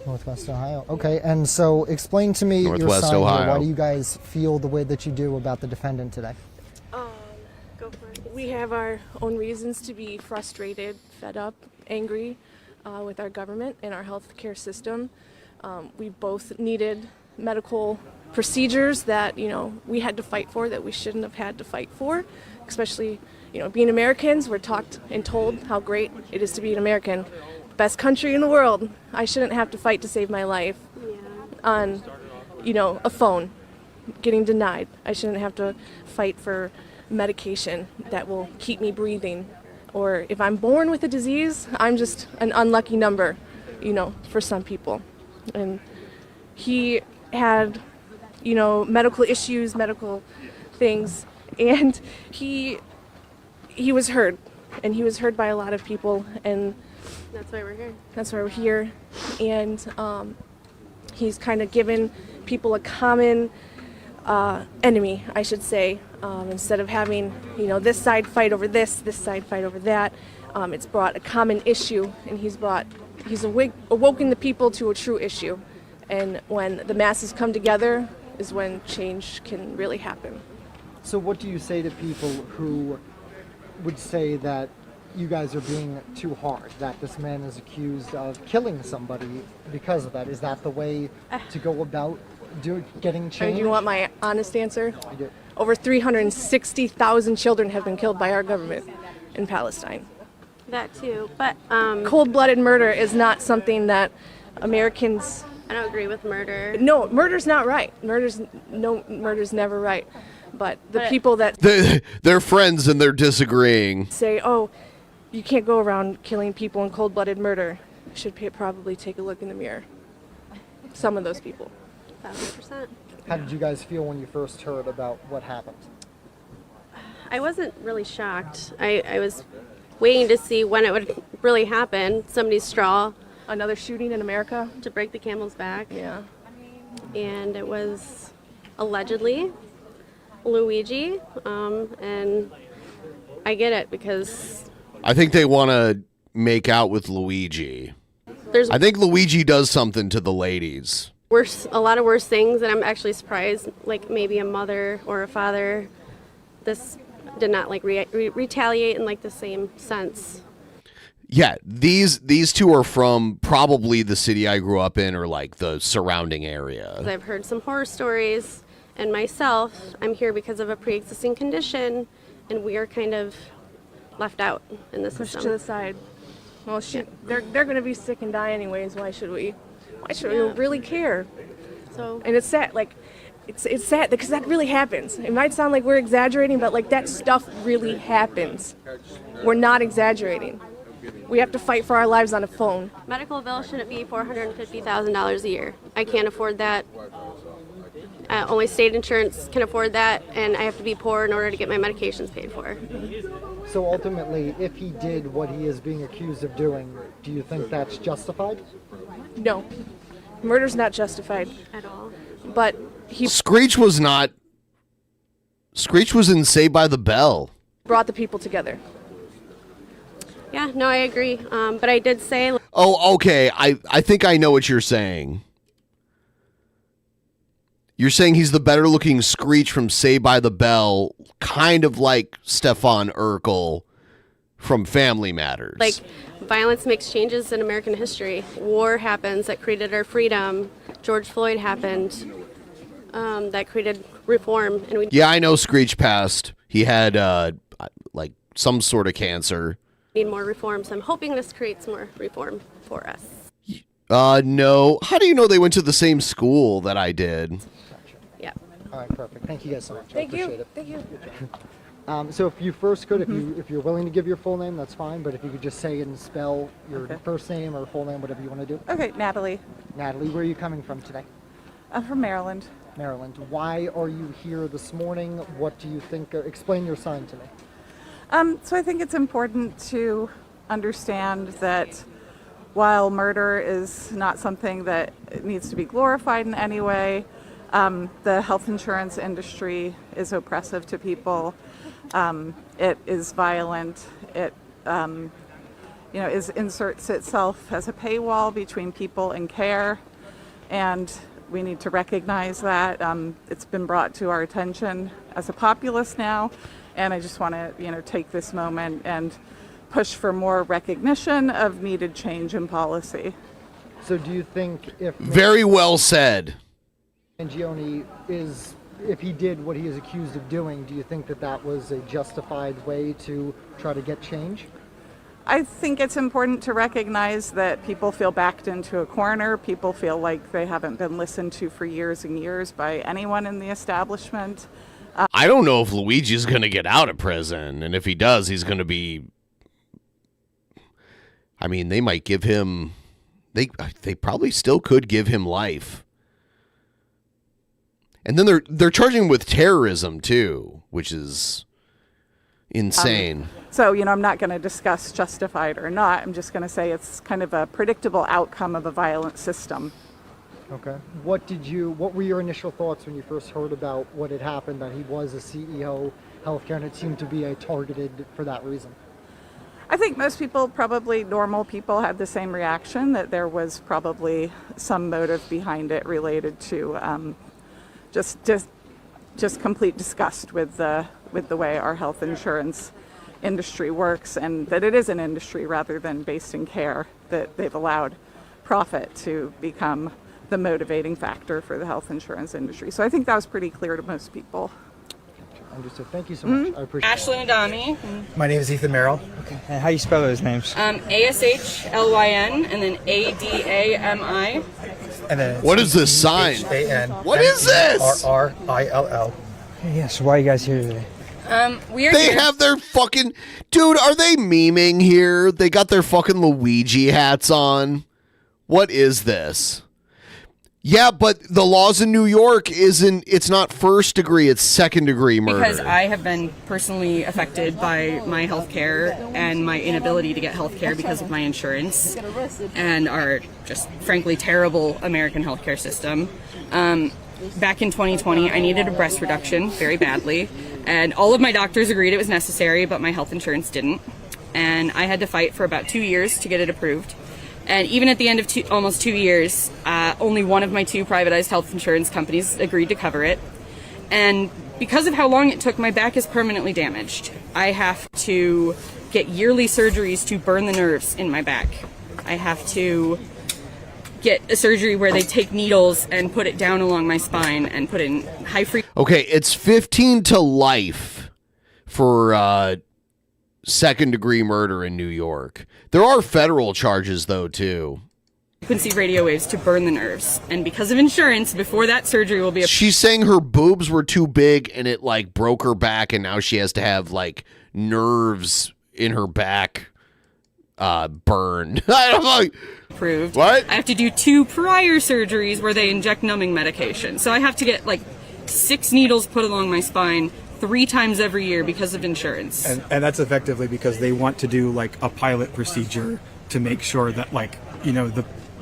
Northwest Ohio. Okay, and so explain to me your Northwest sign Ohio. here. Why do you guys feel the way that you do about the defendant today? Go for it. We have our own reasons to be frustrated, fed up, angry with our government and our healthcare system. We both needed medical procedures that, we had to fight for, that we shouldn't have had to fight for, especially, being Americans. We're taught and told how great it is to be an American. Best country in the world. I shouldn't have to fight to save my life on, a phone, getting denied. I shouldn't have to fight for medication that will keep me breathing. Or if I'm born with a disease, I'm just an unlucky number, for some people. And he had, medical issues, medical things, and he was heard. And he was heard by a lot of people, and That's why we're here. That's why we're here. And he's kind of given people a common enemy, I should say. Instead of having, this side fight over this side fight over that, it's brought a common issue, and he's awoken the people to a true issue. And when the masses come together is when change can really happen. So what do you say to people who would say that you guys are being too hard, that this man is accused of killing somebody because of that? Is that the way to go about getting change? Do you want my honest answer? I do. Over 360,000 children have been killed by our government in Palestine. That too, but cold-blooded murder is not something that Americans... I don't agree with murder. No, murder's not right. Murder's never right. But the people that... They're friends and they're disagreeing. Say, oh, you can't go around killing people in cold-blooded murder. Should probably take a look in the mirror. Some of those people. 1,000%. How did you guys feel when you first heard about what happened? I wasn't really shocked. I was waiting to see when it would really happen. Somebody's straw. Another shooting in America? To break the camel's back. Yeah. And it was allegedly Luigi. And I get it because I think they want to make out with Luigi. there's I think Luigi does something to the ladies. a lot of worse things, and I'm actually surprised, like maybe a mother or a father, this did not like retaliate in like the same sense. Yeah, these two are from probably the city I grew up in or like the surrounding area. I've heard some horror stories, and myself, I'm here because of a pre-existing condition, and we are kind of left out in the Pushed system. to the side. Well, they're going to be sick and die anyways. Why should we? Why should we really care? So, and it's sad. Like, it's sad because that really happens. It might sound like we're exaggerating, but like that stuff really happens. We're not exaggerating. We have to fight for our lives on a phone. Medical bill shouldn't be $450,000 a year. I can't afford that. Only state insurance can afford that, and I have to be poor in order to get my medications paid for. So ultimately, if he did what he is being accused of doing, do you think that's justified? No. Murder's not justified. At all. But he Screech was not. Screech was in Saved by the Bell. brought the people together. Yeah, no, I agree. But I did say... Oh, okay. I think I know what you're saying. You're saying he's the better looking Screech from Saved by the Bell, kind of like Stefan Urkel from Family Matters. Like, violence makes changes in American history. War happens that created our freedom. George Floyd happened that created reform. And we Yeah, I know Screech passed. He had like some sort of cancer. need more reform. So I'm hoping this creates more reform for us. No. How do you know they went to the same school that I did? Yeah. All right, perfect. Thank you guys so much. Thank I you. appreciate it. Thank you. So if you first could, if you're willing to give your full name, that's fine. But if you could just say and spell your first name or full name, whatever you want to do. Okay, Natalie. Natalie, where are you coming from today? I'm from Maryland. Maryland. Why are you here this morning? What do you think? Explain your sign to me. So I think it's important to understand that while murder is not something that needs to be glorified in any way, the health insurance industry is oppressive to people. It is violent. It inserts itself as a paywall between people and care, and we need to recognize that. It's been brought to our attention as a populace now, and I just want to take this moment and push for more recognition of needed change in policy. So do you think if Very well said. Mangione if he did what he is accused of doing, do you think that that was a justified way to try to get change? I think it's important to recognize that people feel backed into a corner. People feel like they haven't been listened to for years and years by anyone in the establishment. I don't know if Luigi's going to get out of prison, and if he does, he's going to be. I mean, they might give him. They probably still could give him life. And then they're charging him with terrorism too, which is insane. So, I'm not going to discuss justified or not. I'm just going to say it's kind of a predictable outcome of a violent system. Okay. What were your initial thoughts when you first heard about what had happened, that he was a CEO healthcare, and it seemed to be targeted for that reason? I think most people, probably normal people, had the same reaction, that there was probably some motive behind it related to just complete disgust with the way our health insurance industry works, and that it is an industry rather than based in care, that they've allowed profit to become the motivating factor for the health insurance industry. So I think that was pretty clear to most people. Understood. Thank you so much. I appreciate Ashley Adami. My name is Ethan Merrill. Okay. And how you spell those names? ASHLYN and then ADAMI. And then What is this sign? What is this? RRILL. Yeah, so why are you guys here today? We are They here. have their fucking. Dude, are they memeing here? They got their fucking Luigi hats on. What is this? Yeah, but the laws in New York it's not first degree, it's second degree murder. Because I have been personally affected by my health care and my inability to get health care because of my insurance and our just frankly terrible American healthcare system. Back in 2020, I needed a breast reduction very badly, and all of my doctors agreed it was necessary, but my health insurance didn't. And I had to fight for about 2 years to get it approved. And even at the end of almost 2 years, only one of my 2 privatized health insurance companies agreed to cover it. And because of how long it took, my back is permanently damaged. I have to get yearly surgeries to burn the nerves in my back. I have to get a surgery where they take needles and put it down along my spine and put in high frequency. Okay, it's 15 to life for second degree murder in New York. There are federal charges though too. Frequency radio waves to burn the nerves, and because of insurance, before that surgery will be. She's saying her boobs were too big and it like broke her back, and now she has to have like nerves in her back burned. I don't know. Approved. What? I have to do 2 prior surgeries where they inject numbing medication, so I have to get like 6 needles put along my spine 3 times every year because of insurance. And that's effectively because they want to do like a pilot procedure to make sure that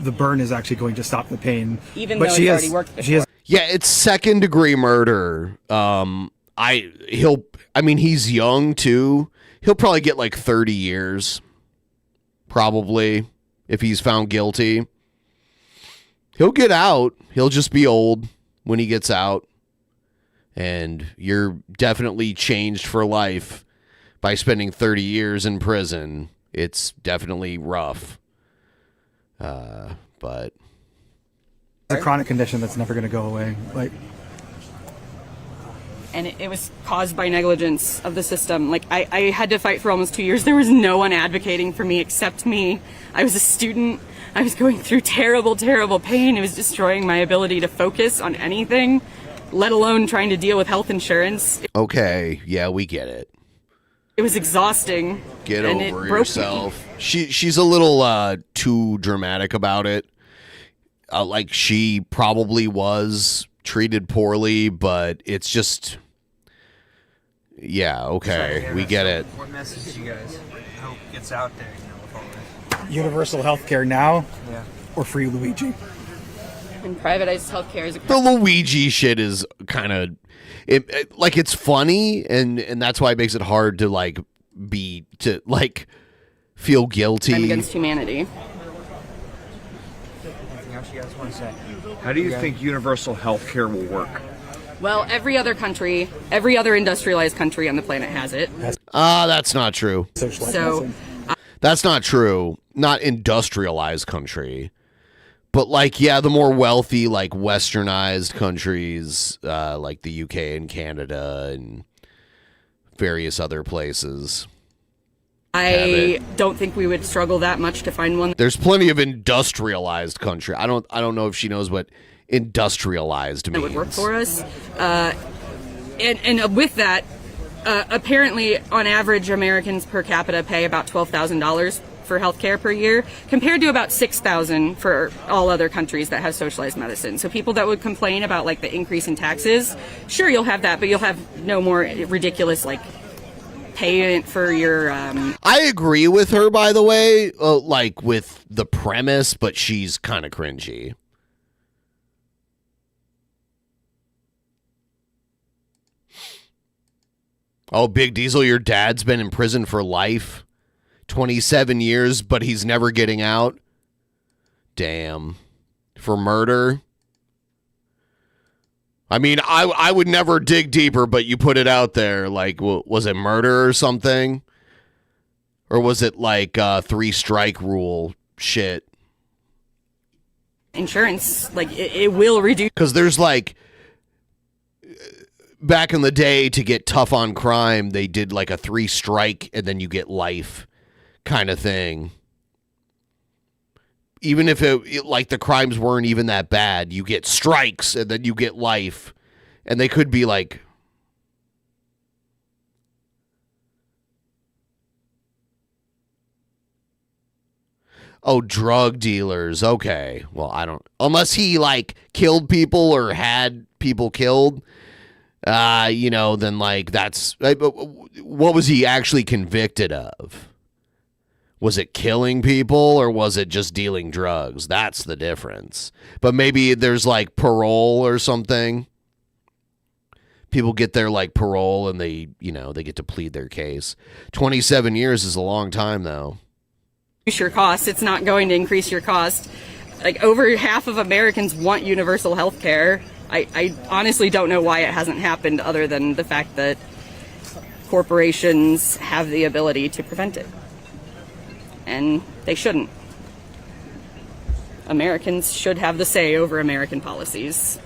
the burn is actually going to stop the pain. Even though it's already worked before. Yeah, it's second degree murder. He's young too. He'll probably get like 30 years. Probably, if he's found guilty. He'll get out. He'll just be old when he gets out. And you're definitely changed for life by spending 30 years in prison. It's definitely rough. But it's a chronic condition that's never going to go away. And it was caused by negligence of the system. Like, I had to fight for almost 2 years. There was no one advocating for me except me. I was a student. I was going through terrible, terrible pain. It was destroying my ability to focus on anything, let alone trying to deal with health insurance. Okay, yeah, we get it. It was exhausting. Get and over it broke yourself. She's a little too dramatic about it. Like she probably was treated poorly, but it's just, yeah, okay, we get it. What message do you guys hope gets out there, with all this? Universal health care now, Yeah. or free Luigi. And privatized healthcare is a The Luigi shit is kind of, it's funny, and that's why it makes it hard to feel guilty. crime against humanity. Anything else you guys want to say? How do you think universal health care will work? Well, every other country, every other industrialized country on the planet has it. That's not true. So That's not true. Not industrialized country. But the more wealthy, westernized countries, like the UK and Canada and various other places. I don't think we would struggle that much to find one. There's plenty of industrialized country. I don't know if she knows what industrialized means. That would work for us. And with that, apparently, on average, Americans per capita pay about $12,000 for healthcare per year, compared to about $6,000 for all other countries that have socialized medicine. So people that would complain about the increase in taxes, sure, you'll have that, but you'll have no more ridiculous payment for your. I agree with her, by the way, with the premise, but she's kind of cringy. Oh, Big Diesel, your dad's been in prison for life. 27 years, but he's never getting out. Damn. For murder? I mean, I would never dig deeper, but you put it out there. Was it murder or something? Or was it 3-strike rule shit? Insurance, it will reduce. Because there's back in the day, to get tough on crime, they did a 3-strike and then you get life kind of thing. Even if the crimes weren't even that bad, you get strikes and then you get life. And they could be Oh, drug dealers. Okay. Well, I don't, unless he like killed people or had people killed, you know, then like that's, what was he actually convicted of? Was it killing people or was it just dealing drugs? That's the difference. But maybe there's like parole or something. People get their like parole and they, you know, they get to plead their case. 27 years is a long time though. Your cost. It's not going to increase your cost. Like over half of Americans want universal health care. I honestly don't know why it hasn't happened other than the fact that corporations have the ability to prevent it. And they shouldn't. Americans should have the say over American policies.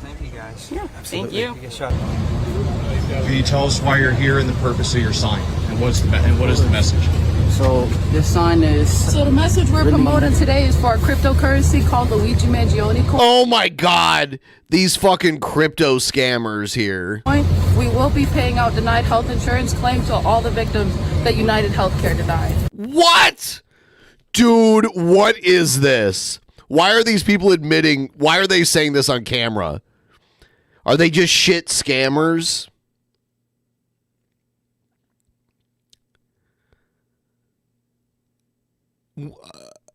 Thank you guys. Yeah, thank you. Can you tell us why you're here and the purpose of your sign, and what is the message? So this sign is. So the message we're promoting today is for a cryptocurrency called Luigi Mangione. Oh my God, these fucking crypto scammers here. We will be paying out denied health insurance claims to all the victims that United Healthcare denied. What? Dude, what is this? Why are these people admitting? Why are they saying this on camera? Are they just shit scammers?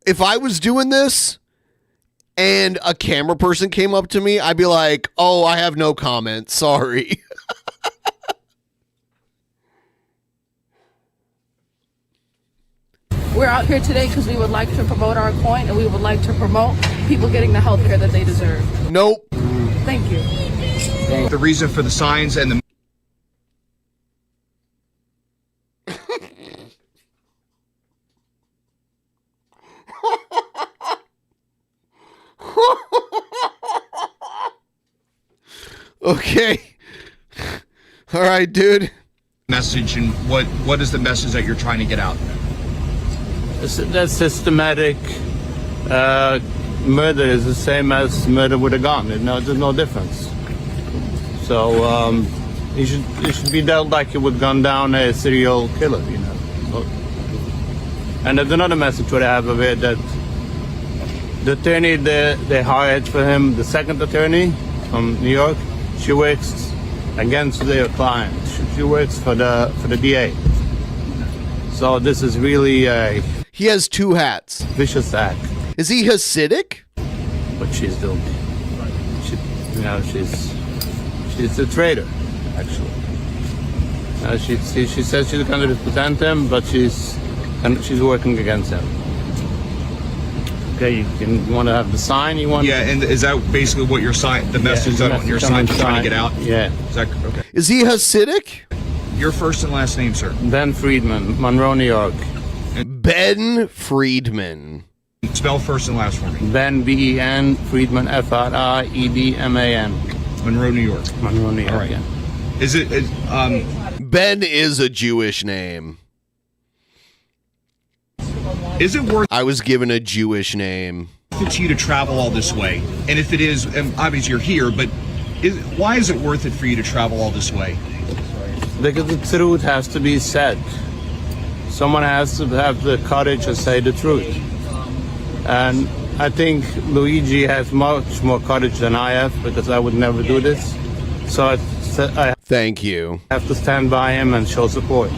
If I was doing this and a camera person came up to me, I'd be like, oh, I have no comment. Sorry. We're out here today because we would like to promote our coin and we would like to promote people getting the health care that they deserve. Nope. Thank you. The reason for the signs and the Okay. All right, dude. message, and what is the message that you're trying to get out? That systematic murder is the same as murder with a gun. There's no difference. So you should be dealt like you would gun down a serial killer, you know. So, and there's another message what I have of it, that the attorney they hired for him, the second attorney from New York, she works against their client. She works for the DA. So this is really a... He has two hats. Vicious act. Is he Hasidic? But she's doing... She's a traitor, actually. She says she's going to represent him, but she's working against him. Okay, you want to have the sign? Yeah, and is that basically what your sign, the message on your sign you're trying to get out? Yeah. Is that okay? Is he Hasidic? Your first and last name, sir? Ben Friedman, Monroe, New York. Ben Friedman. Spell first and last for me. Ben, B-E-N, Friedman, F-R-I-E-D-M-A-N. Monroe, New York. Monroe, New York. All right. Yeah. Is it? Ben is a Jewish name. Is it worth? I was given a Jewish name. It's you to travel all this way, and if it is, and obviously you're here, but why is it worth it for you to travel all this way? Because the truth has to be said. Someone has to have the courage to say the truth. And I think Luigi has much more courage than I have, because I would never do this. So I thank you. Have to stand by him and show support.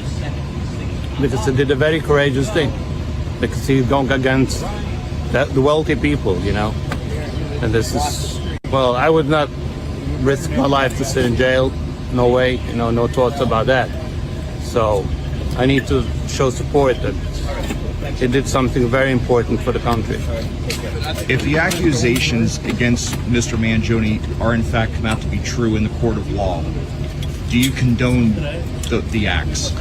Because he did a very courageous thing. Because he's going against the wealthy people, you know. And this is, well, I would not risk my life to sit in jail. No way, you know, no thoughts about that. So I need to show support that he did something very important for the country. If the accusations against Mr. Mangione are in fact come out to be true in the court of law, do you condone the acts?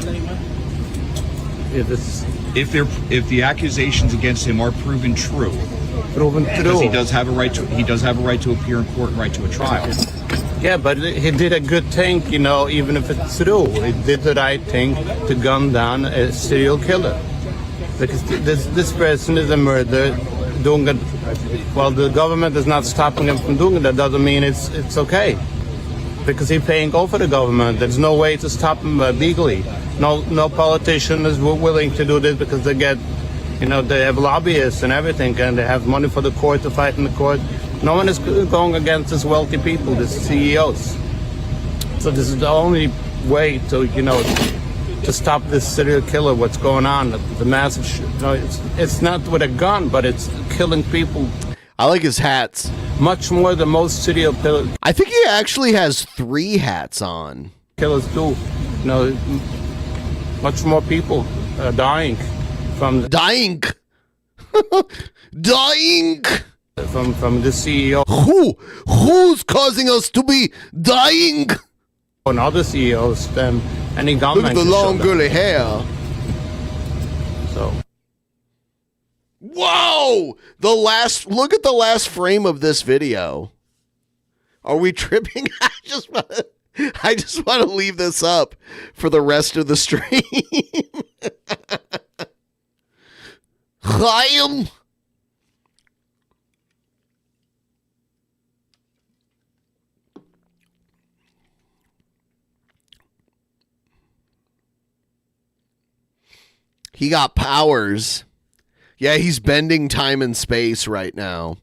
If the accusations against him are proven true, because he does have a right to appear in court and right to a trial. Yeah, but he did a good thing, you know, even if it's true. He did the right thing to gun down a serial killer. Because this person is a murderer doing it. Well, the government is not stopping him from doing it. That doesn't mean it's okay. because he's paying over the government. There's no way to stop him legally. No politician is willing to do this because they get, they have lobbyists and everything, and they have money for the court to fight in the court. No one is going against these wealthy people, these CEOs. So this is the only way to, to stop this serial killer. What's going on? The massive, it's not with a gun, but it's killing people. I like his hats. Much more than most serial killers. I think he actually has 3 hats on. Killers do. Much more people are dying from dying. Dying from the CEO. Who's causing us to be dying? And other CEOs than any government. Look at the long curly hair. So. Whoa! Look at the last frame of this video. Are we tripping? I just want to leave this up for the rest of the stream. Chaim. He got powers. Yeah, he's bending time and space right now.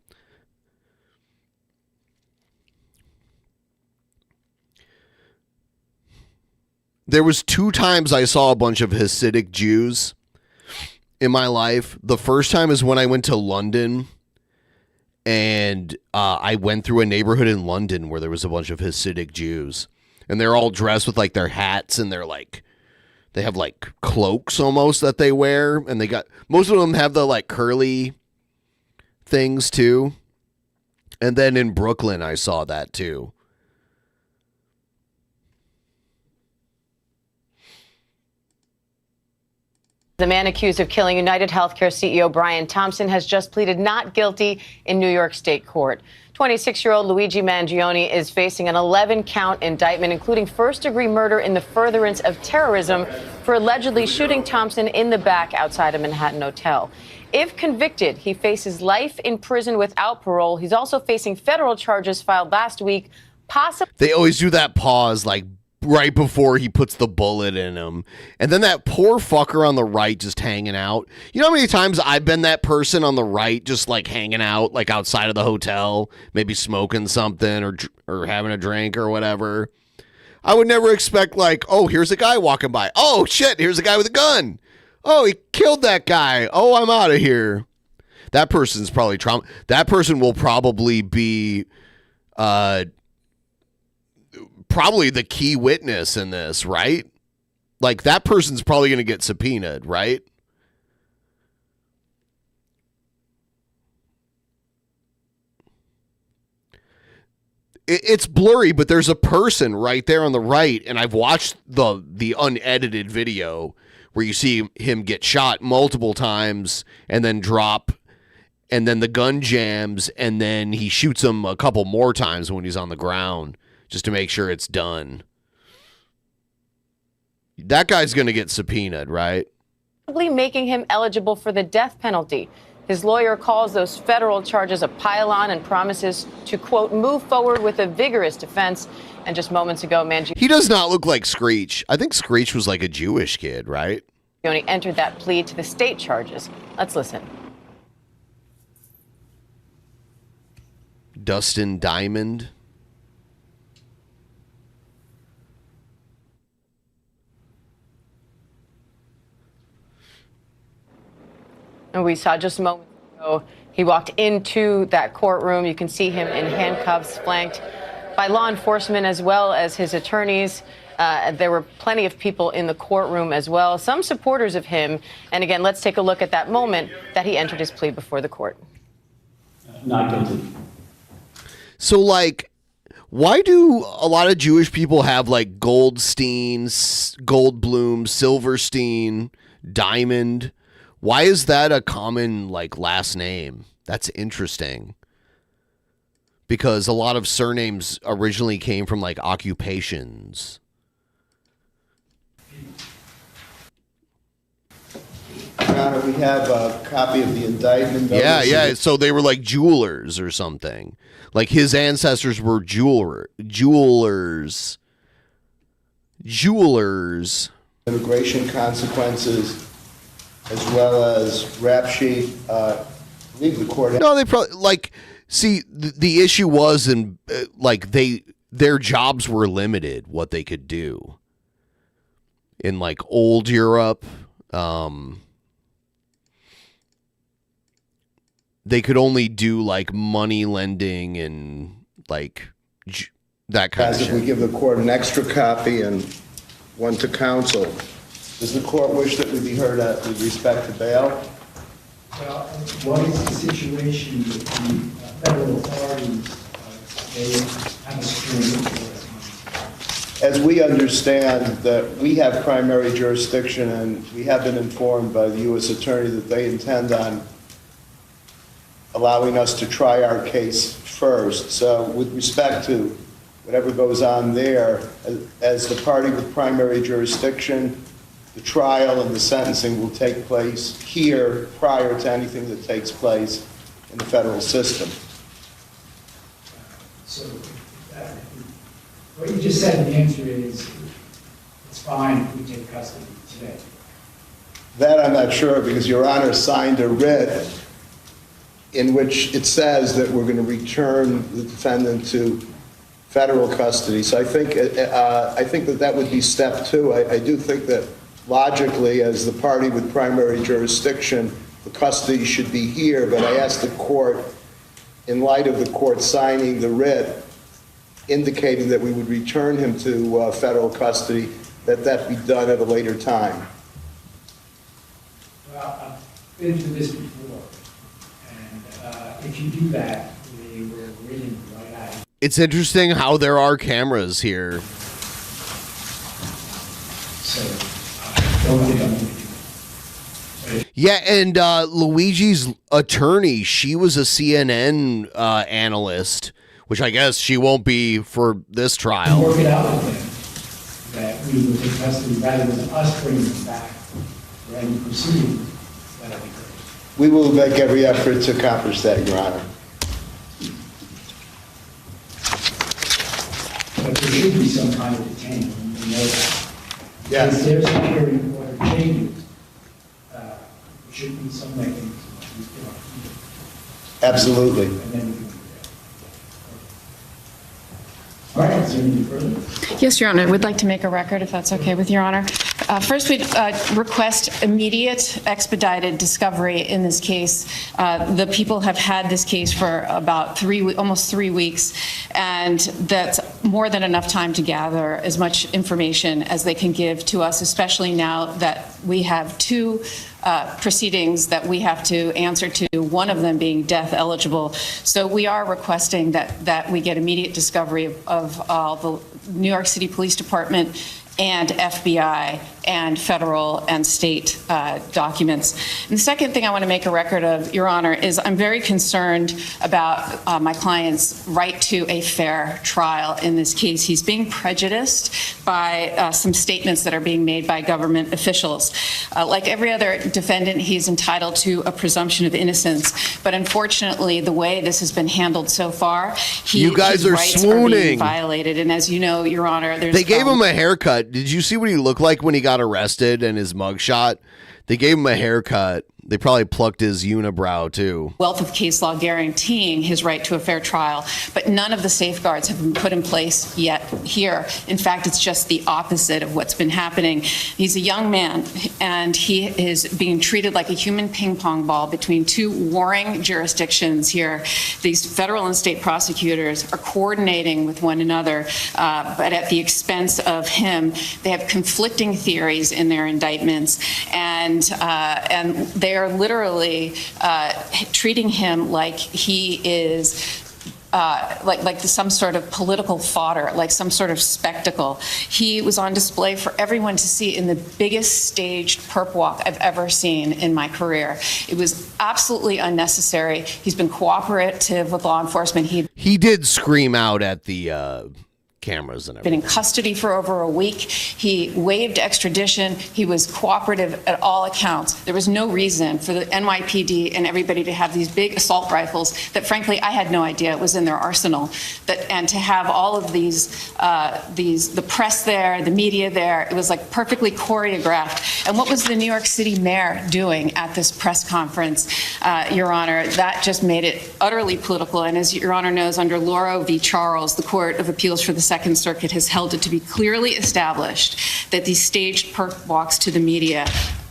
There was 2 times I saw a bunch of Hasidic Jews in my life. The first time is when I went to London, and I went through a neighborhood in London where there was a bunch of Hasidic Jews, and they're all dressed with like their hats, and they have like cloaks almost that they wear, and most of them have the like curly things too. And then in Brooklyn, I saw that too. The man accused of killing United Healthcare CEO Brian Thompson has just pleaded not guilty in New York State court. 26-year-old Luigi Mangione is facing an 11-count indictment, including first-degree murder in the furtherance of terrorism for allegedly shooting Thompson in the back outside a Manhattan hotel. If convicted, he faces life in prison without parole. He's also facing federal charges filed last week. They always do that pause, like right before he puts the bullet in him. And then that poor fucker on the right just hanging out. You know how many times I've been that person on the right just like hanging out like outside of the hotel, maybe smoking something or having a drink or whatever. I would never expect like, oh, here's a guy walking by. Oh, shit, here's a guy with a gun. Oh, he killed that guy. Oh, I'm out of here. That person's probably trauma. That person will probably be probably the key witness in this, right? Like that person's probably going to get subpoenaed, right? It's blurry, but there's a person right there on the right, and I've watched the unedited video where you see him get shot multiple times and then drop, and then the gun jams, and then he shoots him a couple more times when he's on the ground just to make sure it's done. That guy's going to get subpoenaed, right? Making him eligible for the death penalty. His lawyer calls those federal charges a pile-on and promises to, quote, move forward with a vigorous defense. And just moments ago, He does not look like Screech. I think Screech was like a Jewish kid, right? Mangione entered that plea to the state charges. Let's listen. Dustin Diamond. And we saw just a moment ago, he walked into that courtroom. You can see him in handcuffs, flanked by law enforcement as well as his attorneys. There were plenty of people in the courtroom as well, some supporters of him. And again, let's take a look at that moment that he entered his plea before the court. Not guilty. So, like, why do a lot of Jewish people have, like, Goldstein, Goldblum, Silverstein, Diamond? Why is that a common, like, last name? That's interesting. Because a lot of surnames originally came from, like, occupations. Your Honor, we have a copy of the indictment. Yeah. So they were like jewelers or something. Like his ancestors were jewelers. Immigration consequences, as well as rap sheet. Leave the court. No, they probably like. See, the issue was their jobs were limited. What they could do in like old Europe, they could only do like money lending and like that kind of If shit. we give the court an extra copy and one to counsel, does the court wish that we be heard with respect to bail? Well, what is the situation with the federal authorities? They have a security interest. As we understand that we have primary jurisdiction, and we have been informed by the U.S. Attorney that they intend on allowing us to try our case first. So with respect to whatever goes on there, as the party with primary jurisdiction, the trial and the sentencing will take place here prior to anything that takes place in the federal system. So what you just said, the answer is it's fine if we take custody today. That I'm not sure, because Your Honor signed a writ in which it says that we're going to return the defendant to federal custody. So I think that would be step two. I do think that logically, as the party with primary jurisdiction, the custody should be here, but I asked the court, in light of the court signing the writ, indicating that we would return him to federal custody, that be done at a later time. Well, I've been through this before, and if you do that, they will really right at you. It's interesting how there are cameras here. So, don't think I'm going to do it. Yeah, and Luigi's attorney, she was a CNN analyst, which I guess she won't be for this trial. Work it out with them that we will take custody rather than us bringing them back for any proceedings. That'll be great. We will make every effort to accomplish that, Your Honor. But there should be some kind of detainment, you know that. Yes. If there's a hearing order changes, there should be some mechanism. Absolutely. And then we can do that. All right, is there anything further? Yes, Your Honor. We'd like to make a record, if that's okay with Your Honor. First, we'd request immediate expedited discovery in this case. The people have had this case for about almost 3 weeks, and that's more than enough time to gather as much information as they can give to us, especially now that we have two proceedings that we have to answer to, one of them being death eligible. So we are requesting that we get immediate discovery of all the New York City Police Department and FBI and federal and state documents. And the second thing I want to make a record of, Your Honor, is I'm very concerned about my client's right to a fair trial in this case. He's being prejudiced by some statements that are being made by government officials. Like every other defendant, he's entitled to a presumption of innocence. But unfortunately, the way this has been handled so far, You guys his are rights swooning. are being violated. And as you know, Your Honor, there's They gave him a haircut. Did you see what he looked like when he got arrested and his mugshot? They gave him a haircut. They probably plucked his unibrow too. wealth of case law guaranteeing his right to a fair trial, but none of the safeguards have been put in place yet here. In fact, it's just the opposite of what's been happening. He's a young man, and he is being treated like a human ping pong ball between two warring jurisdictions here. These federal and state prosecutors are coordinating with one another, but at the expense of him. They have conflicting theories in their indictments, and they are literally treating him like he is like some sort of political fodder, like some sort of spectacle. He was on display for everyone to see in the biggest staged perp walk I've ever seen in my career. It was absolutely unnecessary. He's been cooperative with law enforcement. He did scream out at the cameras and Been everything. in custody for over a week. He waived extradition. He was cooperative at all accounts. There was no reason for the NYPD and everybody to have these big assault rifles that, frankly, I had no idea it was in their arsenal. And to have all of the press there, the media there, it was like perfectly choreographed. And what was the New York City mayor doing at this press conference, Your Honor? That just made it utterly political. And as Your Honor knows, under Lauro v. Charles, the Court of Appeals for the Second Circuit has held it to be clearly established that these staged perp walks to the media,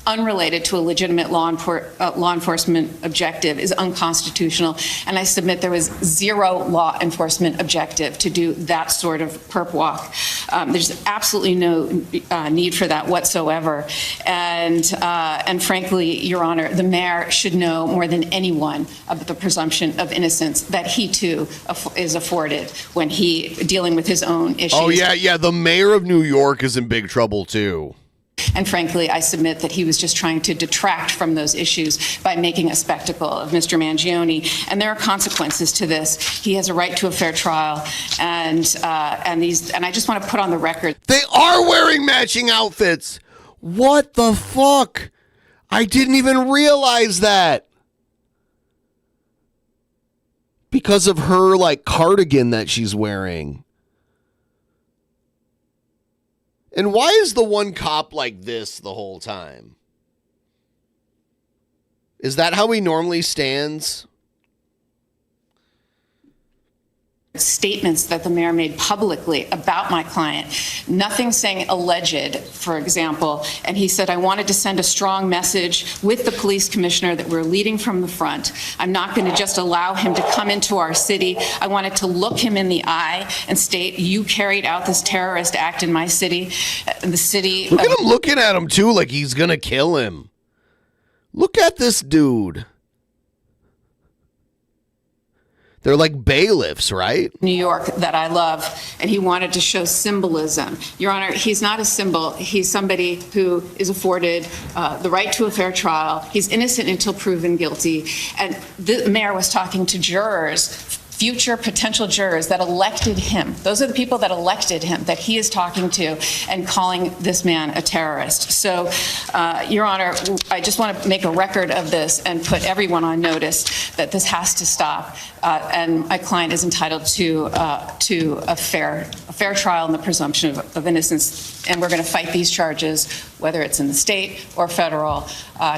unrelated to a legitimate law enforcement objective, is unconstitutional. And I submit there was zero law enforcement objective to do that sort of perp walk. There's absolutely no need for that whatsoever. And frankly, Your Honor, the mayor should know more than anyone about the presumption of innocence that he too is afforded when he dealing with his own issues. Oh yeah, the mayor of New York is in big trouble too. And frankly, I submit that he was just trying to detract from those issues by making a spectacle of Mr. Mangione. And there are consequences to this. He has a right to a fair trial. And I just want to put on the record. They are wearing matching outfits. What the fuck? I didn't even realize that. Because of her like cardigan that she's wearing. And why is the one cop like this the whole time? Is that how he normally stands? Statements that the mayor made publicly about my client, nothing saying alleged, for example, and he said, I wanted to send a strong message with the police commissioner that we're leading from the front. I'm not going to just allow him to come into our city. I wanted to look him in the eye and state, you carried out this terrorist act in my city. The city. Look at him looking at him too like he's going to kill him. Look at this dude. They're like bailiffs, right? New York that I love, and he wanted to show symbolism. Your Honor, he's not a symbol. He's somebody who is afforded the right to a fair trial. He's innocent until proven guilty. And the mayor was talking to jurors, future potential jurors that elected him. Those are the people that elected him that he is talking to and calling this man a terrorist. So, Your Honor, I just want to make a record of this and put everyone on notice that this has to stop. And my client is entitled to a fair trial and the presumption of innocence. And we're going to fight these charges, whether it's in the state or federal,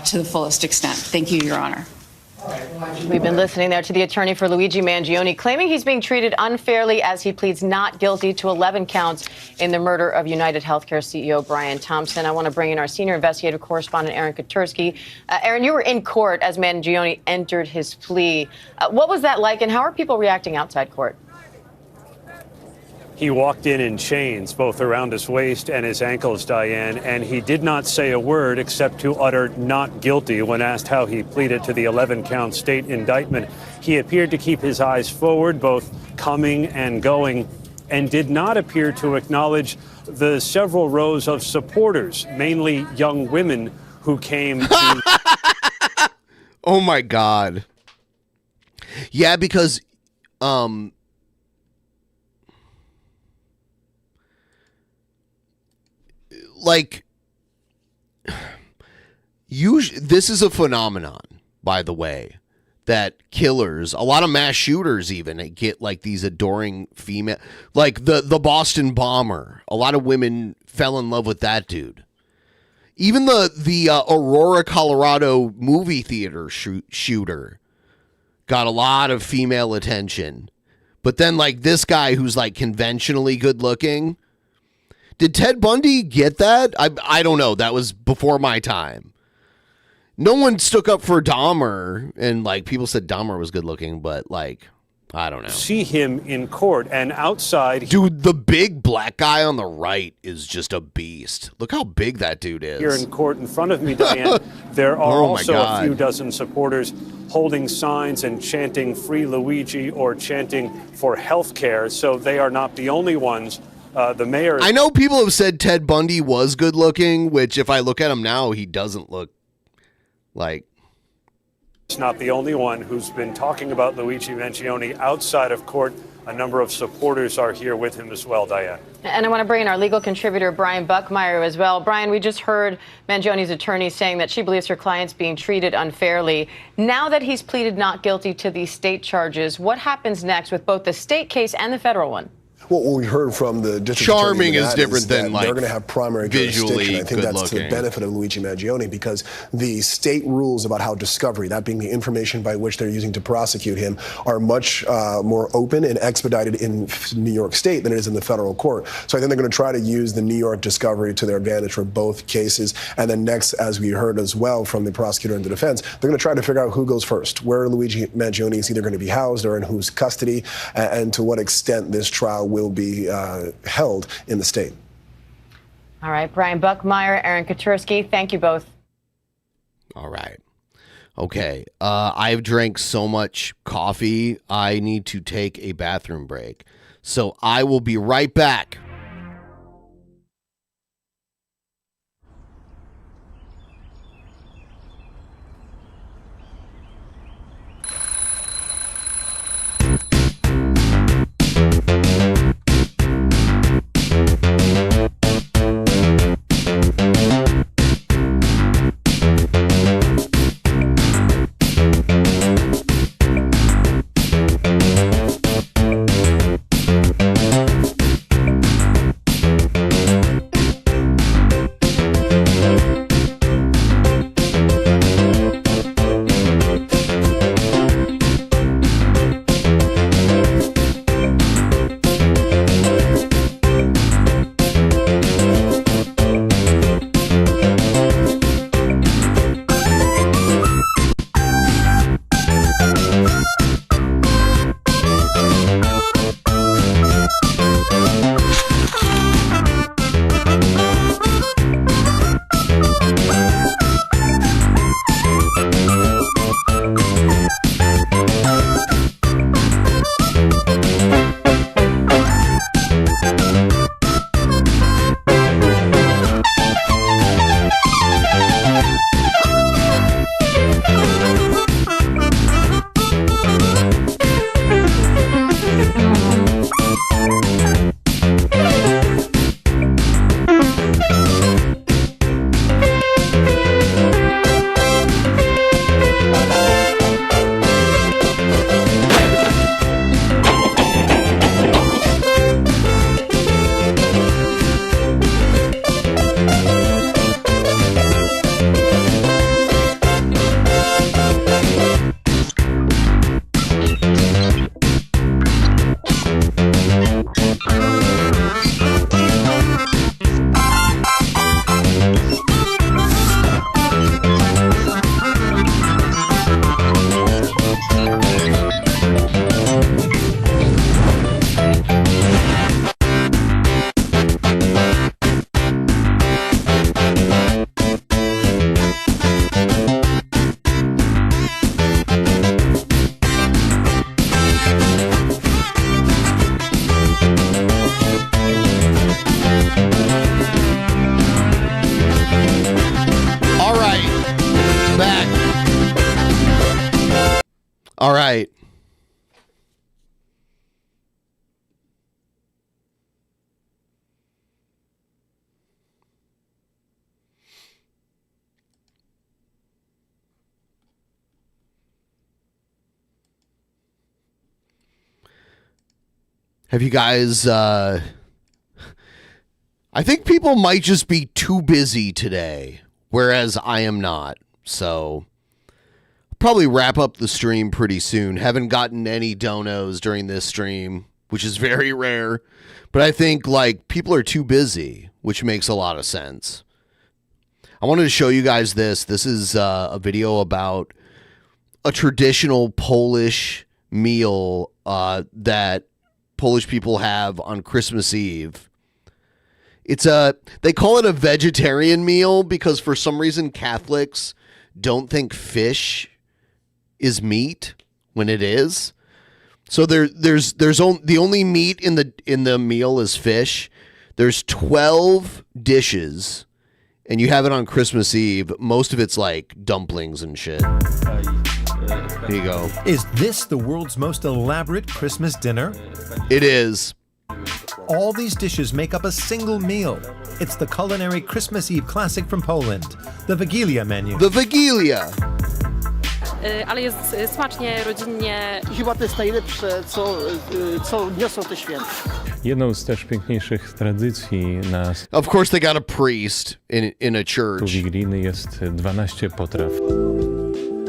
to the fullest extent. Thank you, Your Honor. We've been listening there to the attorney for Luigi Mangione, claiming he's being treated unfairly as he pleads not guilty to 11 counts in the murder of United Healthcare CEO Brian Thompson. I want to bring in our senior investigative correspondent, Aaron Katursky. Aaron, you were in court as Mangione entered his plea. What was that like, and how are people reacting outside court? He walked in chains, both around his waist and his ankles, Diane, and he did not say a word except to utter not guilty when asked how he pleaded to the 11-count state indictment. He appeared to keep his eyes forward, both coming and going, and did not appear to acknowledge the several rows of supporters, mainly young women, who came to... Oh, my God. Yeah, because... Like, this is a phenomenon, by the way, that killers, a lot of mass shooters even, get like these adoring female, like the Boston bomber. A lot of women fell in love with that dude. Even the Aurora, Colorado movie theater shooter got a lot of female attention. But then like this guy who's like conventionally good looking. Did Ted Bundy get that? I don't know. That was before my time. No one stuck up for Dahmer, and like people said Dahmer was good looking, but like, I don't know. See him in court, and outside... Dude, the big black guy on the right is just a beast. Look how big that dude is. Here in court in front of me, Diane, there are also a few dozen supporters holding signs and chanting Free Luigi or chanting for health care, so they are not the only ones. The mayor... I know people have said Ted Bundy was good looking, which if I look at him now, he doesn't look like... It's not the only one who's been talking about Luigi Mangione outside of court a number of supporters are here with him as well, Diane. And I want to bring in our legal contributor, Brian Buckmeyer, as well. Brian, we just heard Mangione's attorney saying that she believes her client's being treated unfairly. Now that he's pleaded not guilty to these state charges, what happens next with both the state case and the federal one? Well, what we heard from the district Charming attorney is different than, that like, they're going to have primary visually jurisdiction. I think that's to the good-looking. benefit of Luigi Mangione, because the state rules about how discovery, that being the information by which they're using to prosecute him, are much more open and expedited in New York State than it is in the federal court. So I think they're going to try to use the New York discovery to their advantage for both cases. And then next, as we heard as well from the prosecutor and the defense, they're going to try to figure out who goes first, where Luigi Mangione is either going to be housed or in whose custody, and to what extent this trial will be held in the state. All right, Brian Buckmeyer, Aaron Katursky, thank you both. All right. Okay. I've drank so much coffee, I need to take a bathroom break. So I will be right back. All right. Have you guys, I think people might just be too busy today, whereas I am not. So probably wrap up the stream pretty soon. Haven't gotten any donos during this stream, which is very rare. But I think like people are too busy, which makes a lot of sense. I wanted to show you guys this. This is a video about a traditional Polish meal that Polish people have on Christmas Eve. They call it a vegetarian meal because for some reason Catholics don't think fish is meat when it is. So the only meat in the meal is fish. There's 12 dishes and you have it on Christmas Eve. Most of it's like dumplings and shit. Here you go. Is this the world's most elaborate Christmas dinner? It is. All these dishes make up a single meal. It's the culinary Christmas Eve classic from Poland, the Wigilia menu. The Wigilia. Ale jest smacznie, rodzinnie. Chyba to jest najlepsze, co niosą te święta. Jedną z też piękniejszych tradycji na Of course they got a priest in a church. wigilijny jest 12 potraw.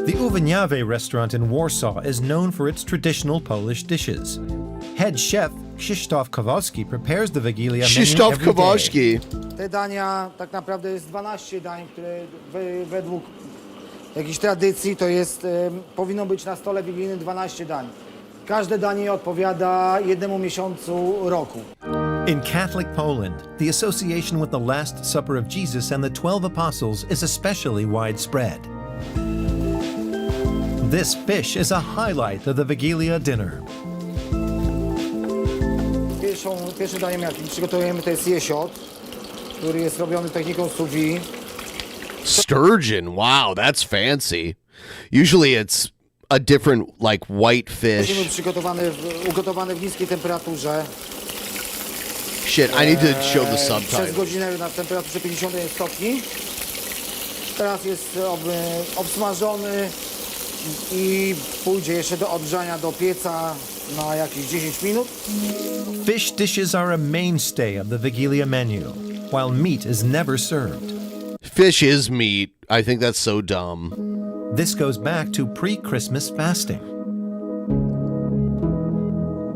The Uwiniave restaurant in Warsaw is known for its traditional Polish dishes. Head chef Krzysztof Kowalski prepares the Wigilia menu Krzysztof every day. Kowalski. Te dania tak naprawdę jest 12 dań, które według jakiejś tradycji to jest, powinno być na stole wigilijnym 12 dań. Każde danie odpowiada jednemu miesiącu roku. In Catholic Poland, the association with the Last Supper of Jesus and the 12 Apostles is especially widespread. This fish is a highlight of the Wigilia dinner. Pierwszym daniem, jakim przygotujemy, to jest jesiot, który jest robiony techniką sous vide. Sturgeon. Wow, that's fancy. Usually it's a different, like, white Będziemy fish. ugotowane w niskiej temperaturze. Shit, I need to show the Przez subtitles. godzinę na temperaturze 51 stopni. Teraz jest obsmażony i pójdzie jeszcze do odgrzania do pieca na jakieś 10 minut. Fish dishes are a mainstay of the Wigilia menu, while meat is never served. Fish is meat. I think that's so dumb. This goes back to pre-Christmas fasting.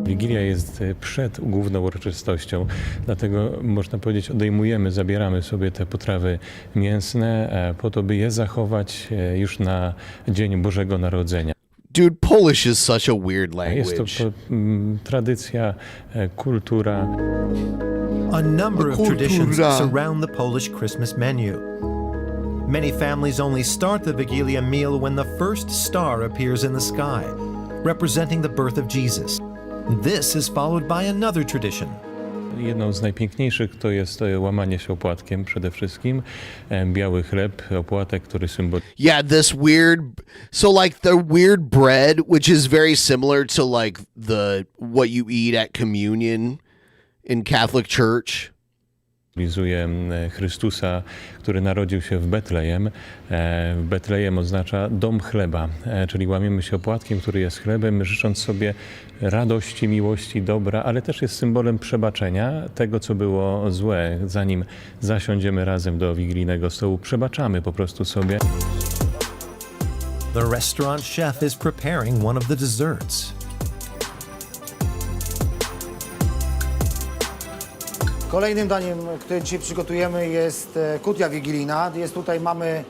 Wigilia jest przed główną uroczystością, dlatego można powiedzieć zabieramy sobie te potrawy mięsne po to, by je zachować już na Dzień Bożego Narodzenia. Dude, Polish is such a weird Jest language. to tradycja, kultura. A number of Kultura. traditions surround the Polish Christmas menu. Many families only start the Wigilia meal when the first star appears in the sky, representing the birth of Jesus. This is followed by another tradition. Jedną z najpiękniejszych to jest łamanie się opłatkiem przede wszystkim. Biały chleb, opłatek, który symbolizuje. Yeah, this weird. So like the weird bread, which is very similar to like what you eat at communion in Catholic Church. Symbolizuje Chrystusa, który narodził się w Betlejem. Betlejem oznacza dom chleba, czyli łamiemy się opłatkiem, który jest chlebem, życząc sobie radości, miłości, dobra, ale też jest symbolem przebaczenia tego, co było złe. Zanim zasiądziemy razem do wigilijnego stołu, przebaczamy po prostu sobie. The restaurant chef is preparing one of the desserts. Kolejnym daniem, które dzisiaj przygotujemy, jest kutia wigilijna. Mamy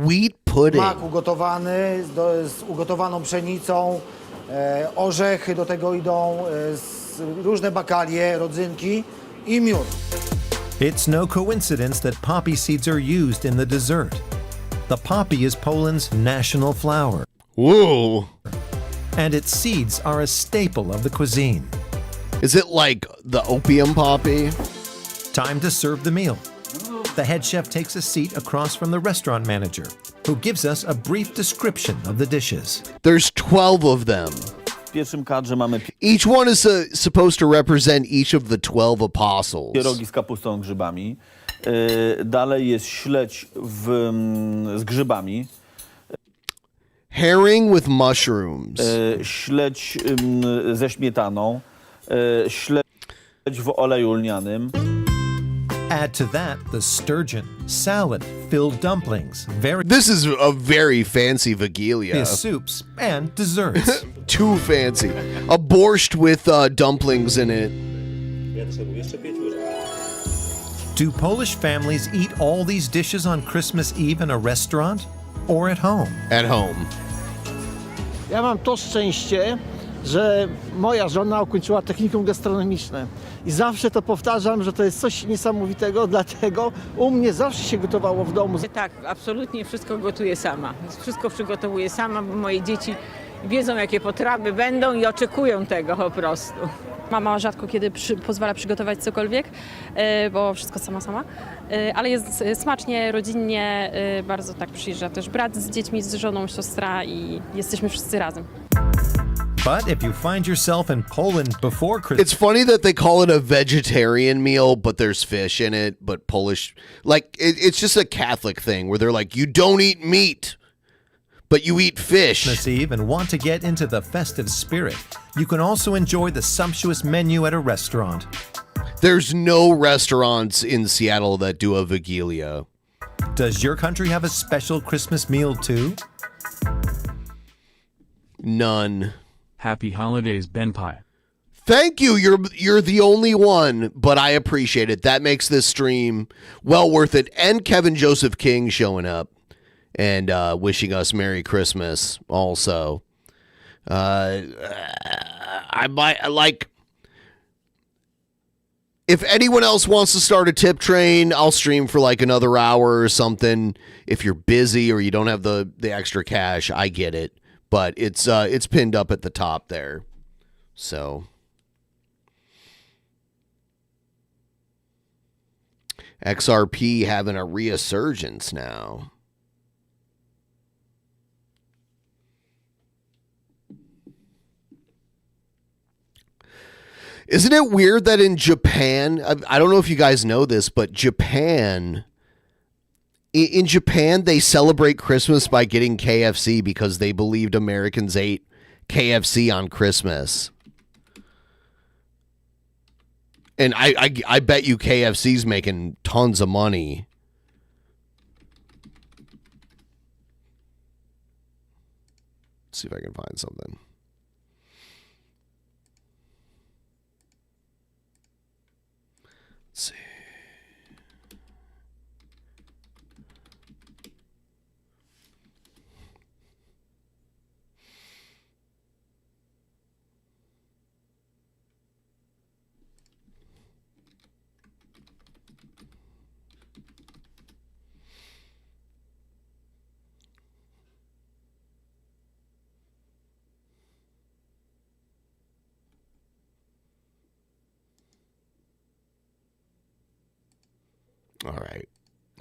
wheat pudding, mak ugotowany z ugotowaną pszenicą, orzechy, do tego idą różne bakalie, rodzynki i miód. It's no coincidence that poppy seeds are used in the dessert. The poppy is Poland's national flower. Whoa. And its seeds are a staple of the cuisine. Is it like the opium poppy? Time to serve the meal. The head chef takes a seat across from the restaurant manager, who gives us a brief description of the dishes. There's 12 of them. W pierwszym kadrze mamy Each one is supposed to represent each of the 12 apostles. pierogi z kapustą, grzybami. Dalej jest śledź z grzybami. Herring with mushrooms. Śledź ze śmietaną. Śledź w oleju lnianym. Add to that the sturgeon, salad, filled dumplings, This is a very fancy Wigilia. soups, and desserts. Too fancy. A borscht with dumplings in it. Do Polish families eat all these dishes on Christmas Eve in a restaurant or at home? At home. Ja mam to szczęście, że moja żona ukończyła technikum gastronomiczne. I zawsze to powtarzam, że to jest coś niesamowitego, dlatego u mnie zawsze się gotowało w domu. Tak, absolutnie wszystko gotuję sama. Wszystko przygotowuję sama, bo moje dzieci wiedzą jakie potrawy będą i oczekują tego po prostu. Mama rzadko kiedy pozwala przygotować cokolwiek, bo wszystko sama. Ale jest smacznie, rodzinnie, bardzo tak przyjeżdża też brat z dziećmi, z żoną, siostra i jesteśmy wszyscy razem. But if you find yourself in Poland before Christmas... It's funny that they call it a vegetarian meal, but there's fish in it, but Polish... Like, it's just a Catholic thing where they're like, you don't eat meat, but you eat fish. Christmas Eve and want to get into the festive spirit, you can also enjoy the sumptuous menu at a restaurant. There's no restaurants in Seattle that do a Vigilia. Does your country have a special Christmas meal too? None. Happy holidays, Ben Pie. Thank you. You're the only one, but I appreciate it. That makes this stream well worth it. And Kevin Joseph King showing up and wishing us Merry Christmas also. I might like... If anyone else wants to start a tip train, I'll stream for like another hour or something. If you're busy or you don't have the extra cash, I get it. But it's pinned up at the top there. So XRP having a resurgence now. Isn't it weird that in Japan, I don't know if you guys know this, but in Japan, they celebrate Christmas by getting KFC because they believed Americans ate KFC on Christmas. And I bet you KFC's making tons of money. Let's see if I can find something. Let's see. All right,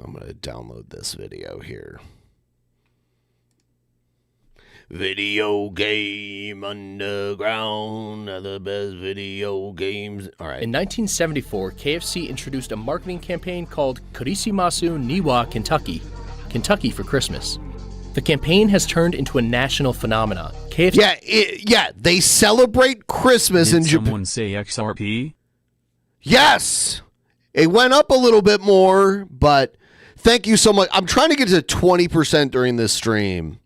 I'm going to download this video here. Video Game Underground are the best video games. All right. In 1974, KFC introduced a marketing campaign called Kurisimasu Niwa Kentucky, Kentucky for Christmas. The campaign has turned into a national phenomenon. KFC they celebrate Christmas in Japan. Did someone say XRP? Yes! It went up a little bit more, but thank you so much. I'm trying to get to 20% during this stream.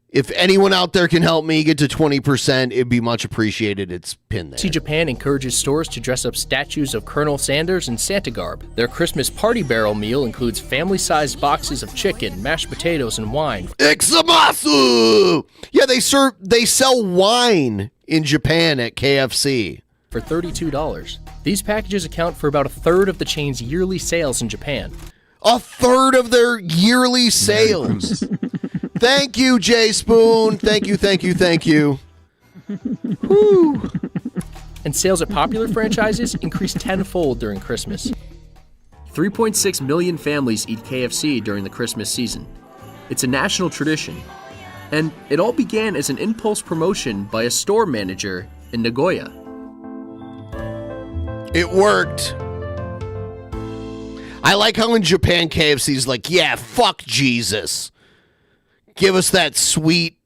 If anyone out there can help me get to 20%, it'd be much appreciated. It's pinned there. Japan encourages stores to dress up statues of Colonel Sanders in Santa garb. Their Christmas party barrel meal includes family-sized boxes of chicken, mashed potatoes, and wine. Ixamasu! Yeah, they sell wine in Japan at KFC. For $32. These packages account for about a third of the chain's yearly sales in Japan. A third of their yearly sales. Thank you, Jay Spoon. Thank you. Woo. And sales at popular franchises increased tenfold during Christmas. 3.6 million families eat KFC during the Christmas season. It's a national tradition. And it all began as an impulse promotion by a store manager in Nagoya. It worked. I like how in Japan KFC's like, yeah, fuck Jesus. Give us that sweet,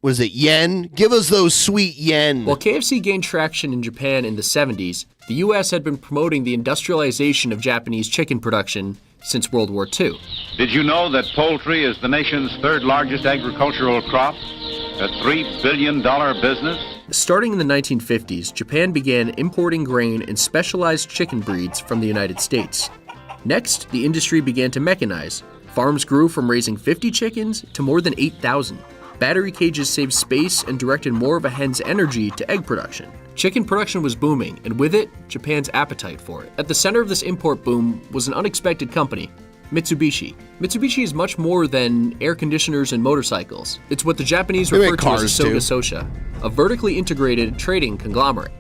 was it yen? Give us those sweet yen. While KFC gained traction in Japan in the 70s, the U.S. had been promoting the industrialization of Japanese chicken production since World War II. Did you know that poultry is the nation's third largest agricultural crop? A $3 billion business? Starting in the 1950s, Japan began importing grain and specialized chicken breeds from the United States. Next, the industry began to mechanize. Farms grew from raising 50 chickens to more than 8,000. Battery cages saved space and directed more of a hen's energy to egg production. Chicken production was booming, and with it, Japan's appetite for it. At the center of this import boom was an unexpected company, Mitsubishi. Mitsubishi is much more than air conditioners and motorcycles. It's what the Japanese They refer make to as a cars, Soga too. Sosha, a vertically integrated trading conglomerate.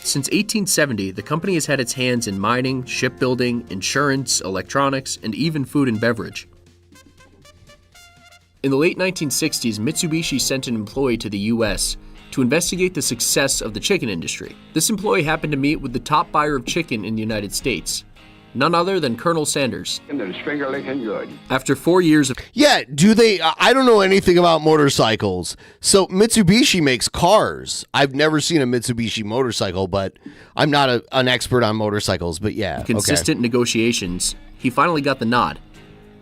Since 1870, the company has had its hands in mining, shipbuilding, insurance, electronics, and even food and beverage. In the late 1960s, Mitsubishi sent an employee to the U.S. to investigate the success of the chicken industry. This employee happened to meet with the top buyer of chicken in the United States, none other than Colonel Sanders. After 4 years of Yeah, do they? I don't know anything about motorcycles. So Mitsubishi makes cars. I've never seen a Mitsubishi motorcycle, but I'm not an expert on motorcycles. But yeah, consistent negotiations, he finally got the nod.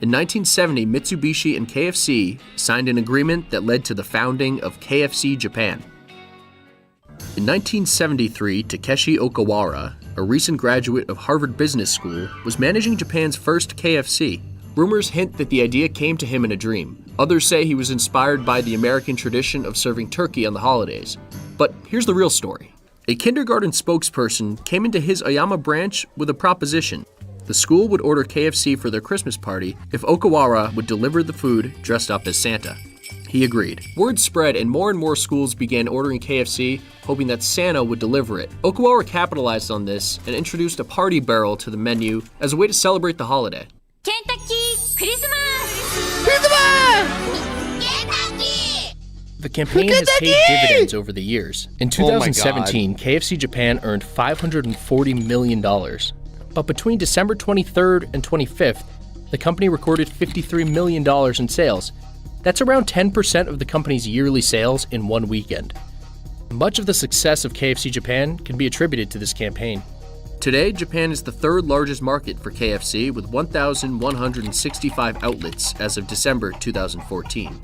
In 1970, Mitsubishi and KFC signed an agreement that led to the founding of KFC Japan. In 1973, Takeshi Okawara, a recent graduate of Harvard Business School, was managing Japan's first KFC. Rumors hint that the idea came to him in a dream. Others say he was inspired by the American tradition of serving turkey on the holidays. But here's the real story. A kindergarten spokesperson came into his Oyama branch with a proposition. The school would order KFC for their Christmas party if Okawara would deliver the food dressed up as Santa. He agreed. Word spread and more schools began ordering KFC, hoping that Santa would deliver it. Okawara capitalized on this and introduced a party barrel to the menu as a way to celebrate the holiday. The campaign has paid dividends over the years. In 2017, KFC Japan earned $540 million. But between December 23rd and 25th, the company recorded $53 million in sales. That's around 10% of the company's yearly sales in one weekend. Much of the success of KFC Japan can be attributed to this campaign. Today, Japan is the third largest market for KFC with 1,165 outlets as of December 2014.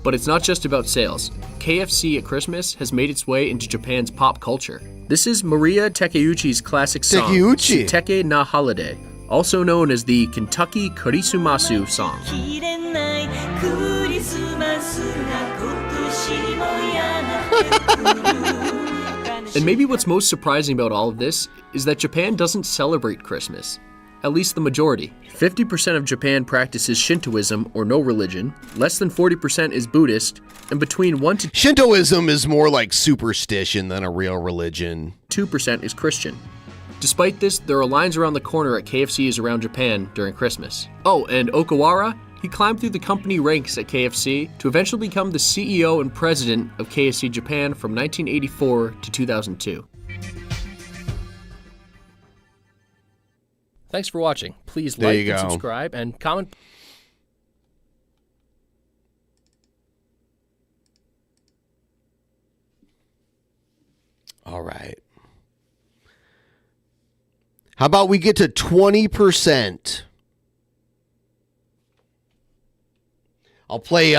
But it's not just about sales. KFC at Christmas has made its way into Japan's pop culture. This is Maria Takeuchi's classic song, Shiteke na Holiday, also known as the Kentucky Kurisumasu song. And maybe what's most surprising about all of this is that Japan doesn't celebrate Christmas. At least the majority. 50% of Japan practices Shintoism or no religion, less than 40% is Buddhist, and between 1 to Shintoism is more like superstition than a real religion. 2% is Christian. Despite this, there are lines around the corner at KFCs around Japan during Christmas. Oh, and Okawara? He climbed through the company ranks at KFC to eventually become the CEO and president of KFC Japan from 1984 to 2002. Thanks for watching. Please like and subscribe and comment. All right. How about we get to 20%? I'll play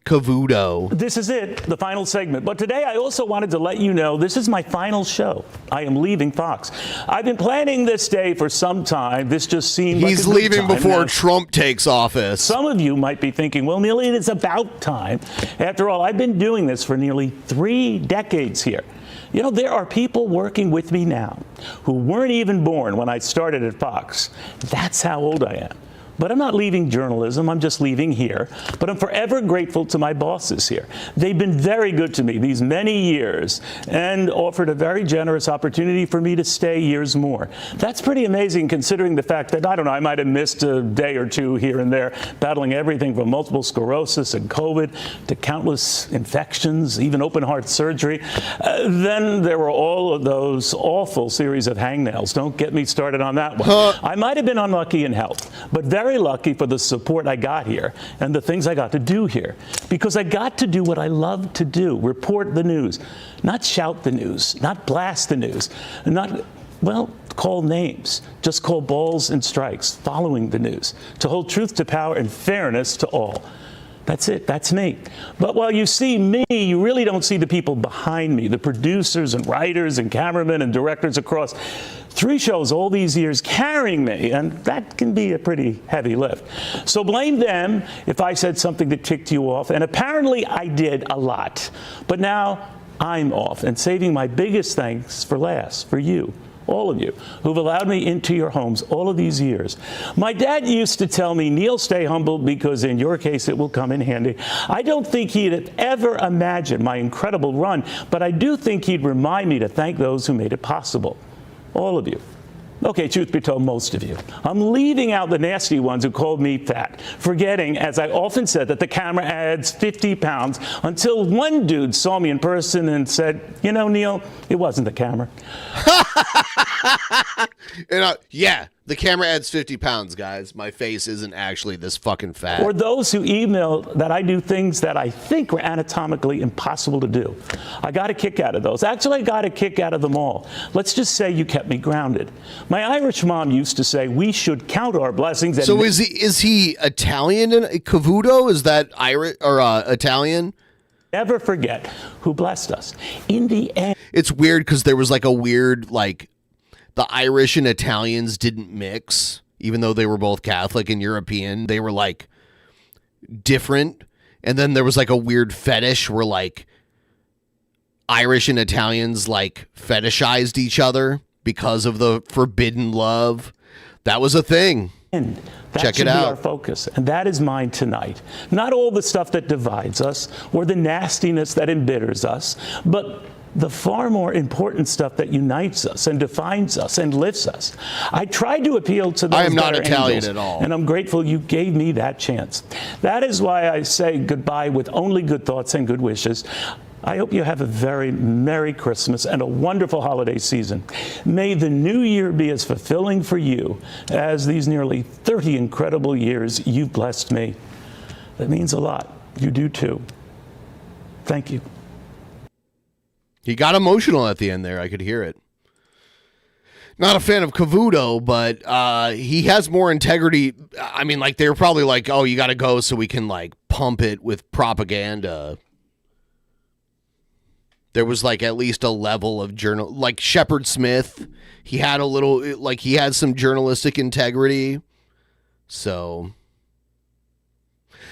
Cavuto. This is it, the final segment. But today I also wanted to let you know this is my final show. I am leaving Fox. I've been planning this day for some time. This just seemed like a good leaving time. before Now, Trump takes office. Some of you might be thinking, well, Neely, it's about time. After all, I've been doing this for nearly 3 decades here. You know, there are people working with me now who weren't even born when I started at Fox. That's how old I am. But I'm not leaving journalism, I'm just leaving here. But I'm forever grateful to my bosses here. They've been very good to me these many years and offered a very generous opportunity for me to stay years more. That's pretty amazing considering the fact that, I don't know, I might have missed a day or two here and there, battling everything from multiple sclerosis and COVID to countless infections, even open heart surgery. Then there were all of those awful series of hangnails. Don't get me started on that one. I might have been unlucky in health, but very lucky for the support I got here and the things I got to do here. Because I got to do what I love to do, report the news. Not shout the news, not blast the news, not, well, call names, just call balls and strikes, following the news, to hold truth to power and fairness to all. That's it, that's me. But while you see me, you really don't see the people behind me, the producers and writers and cameramen and directors across 3 shows all these years carrying me, and that can be a pretty heavy lift. So blame them if I said something that ticked you off, and apparently I did a lot. But now I'm off and saving my biggest thanks for last, for you, all of you, who've allowed me into your homes all of these years. My dad used to tell me, Neil, stay humble because in your case it will come in handy. I don't think he'd have ever imagined my incredible run, but I do think he'd remind me to thank those who made it possible. All of you. Okay, truth be told, most of you. I'm leaving out the nasty ones who called me fat, forgetting, as I often said, that the camera adds 50 pounds, until one dude saw me in person and said, you know, Neil, it wasn't the camera. Yeah, the camera adds 50 pounds, guys. My face isn't actually this fucking fat. Or those who email that I do things that I think were anatomically impossible to do. I got a kick out of those. Actually, I got a kick out of them all. Let's just say you kept me grounded. My Irish mom used to say we should count our blessings. So is he Italian? Cavuto? Is that Irish or Italian? Never forget who blessed us. In the end, it's weird because there was like a weird the Irish and Italians didn't mix, even though they were both Catholic and European. They were like different. And then there was like a weird fetish where like Irish and Italians like fetishized each other because of the forbidden love. That was a thing. That Check should it be out. our focus, and that is mine tonight. Not all the stuff that divides us or the nastiness that embitters us, but the far more important stuff that unites us and defines us and lifts us. I tried to appeal to those I am not better Italian angels, at all. and I'm grateful you gave me that chance. That is why I say goodbye with only good thoughts and good wishes. I hope you have a very Merry Christmas and a wonderful holiday season. May the new year be as fulfilling for you as these nearly 30 incredible years you've blessed me. That means a lot. You do too. Thank you. He got emotional at the end there. I could hear it. Not a fan of Cavuto, but he has more integrity. I mean, like, they were probably like, oh, you got to go so we can, like, pump it with propaganda. There was, like, at least a level of like Shepard Smith. He had a little, like, he had some journalistic integrity. So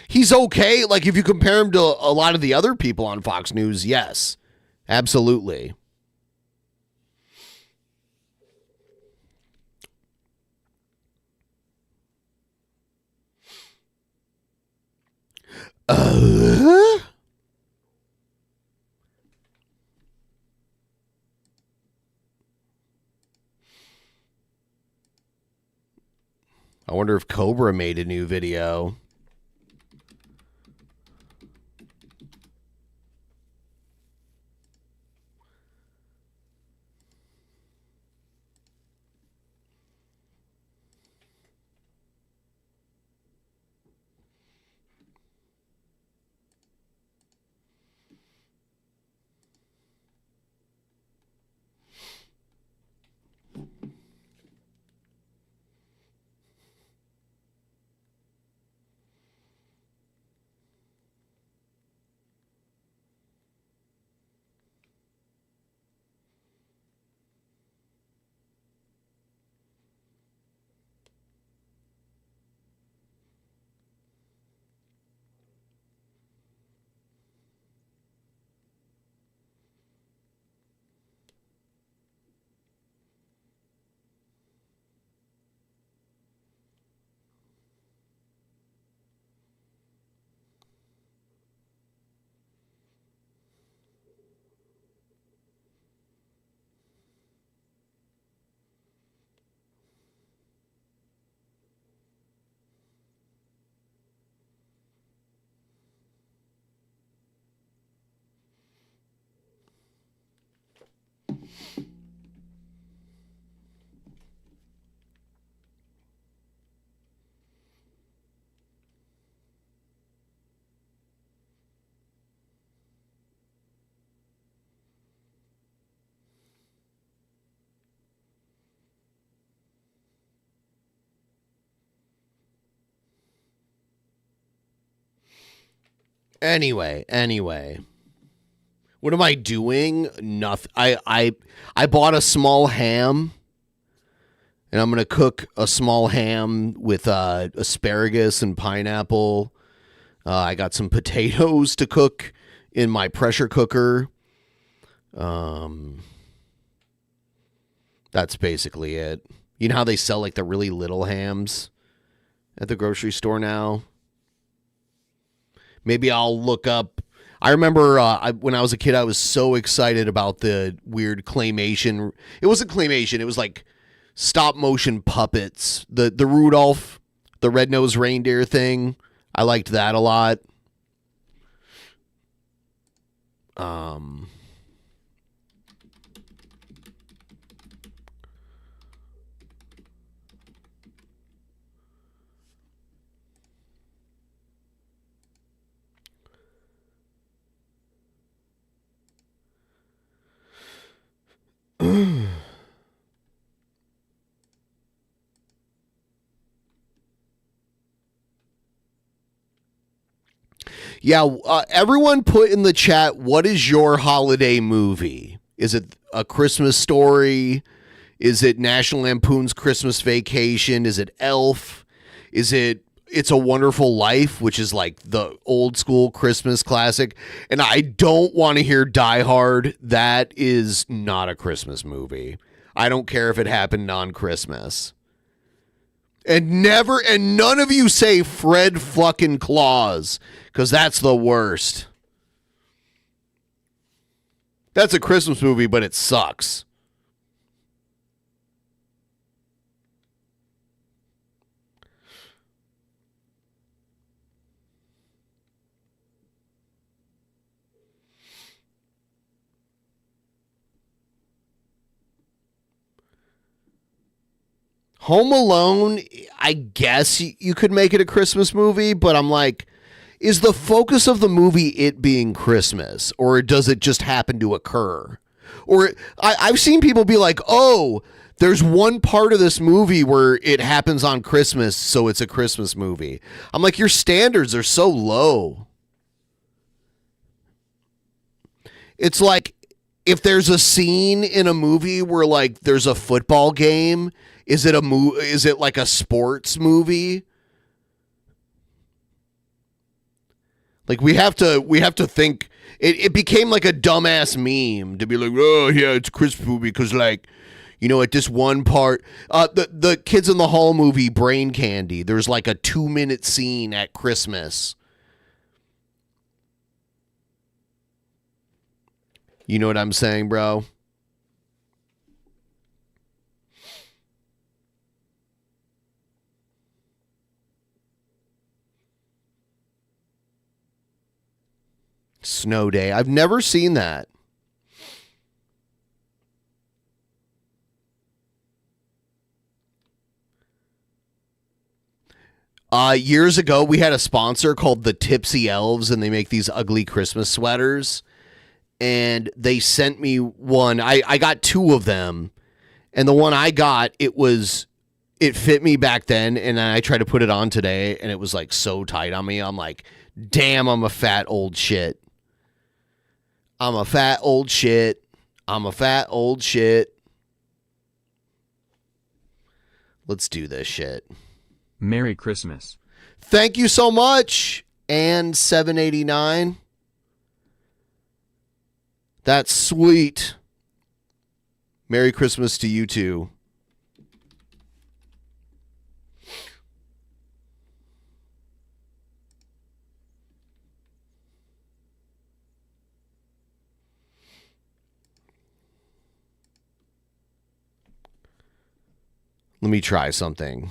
he's okay. Like, if you compare him to a lot of the other people on Fox News, yes. Absolutely. I wonder if Cobra made a new video. Anyway. What am I doing? Nothing. I bought a small ham, and I'm gonna cook a small ham with asparagus and pineapple. I got some potatoes to cook in my pressure cooker. That's basically it. You know how they sell like the really little hams at the grocery store now? Maybe I'll look up. I remember when I was a kid, I was so excited about the weird claymation. It wasn't claymation. It was like stop motion puppets. The Rudolph, the red-nosed reindeer thing. I liked that a lot. Yeah, everyone put in the chat, what is your holiday movie? Is it A Christmas Story? Is it National Lampoon's Christmas Vacation? Is it Elf? Is it It's a Wonderful Life, which is like the old school Christmas classic? And I don't want to hear Die Hard. That is not a Christmas movie. I don't care if it happened on Christmas. And none of you say Fred fucking Claus, because that's the worst. That's a Christmas movie, but it sucks. Home Alone, I guess you could make it a Christmas movie, but I'm like, is the focus of the movie it being Christmas, or does it just happen to occur? Or I've seen people be like, oh, there's one part of this movie where it happens on Christmas, so it's a Christmas movie. I'm like, your standards are so low. It's like, if there's a scene in a movie where like there's a football game, is it like a sports movie? Like we have to think it became like a dumbass meme to be like, oh yeah, it's a Christmas movie because like, you know, at this one part, the Kids in the Hall movie Brain Candy, there's like a 2-minute scene at Christmas. You know what I'm saying, bro? Snow Day. I've never seen that. Years ago, we had a sponsor called the Tipsy Elves, and they make these ugly Christmas sweaters. And they sent me one. I got 2 of them. And the one I got, it fit me back then. And I tried to put it on today, and it was like so tight on me. I'm like, damn, I'm a fat old shit. I'm a fat old shit. I'm a fat old shit. Let's do this shit. Merry Christmas. Thank you so much. And 789. That's sweet. Merry Christmas to you too. Let me try something.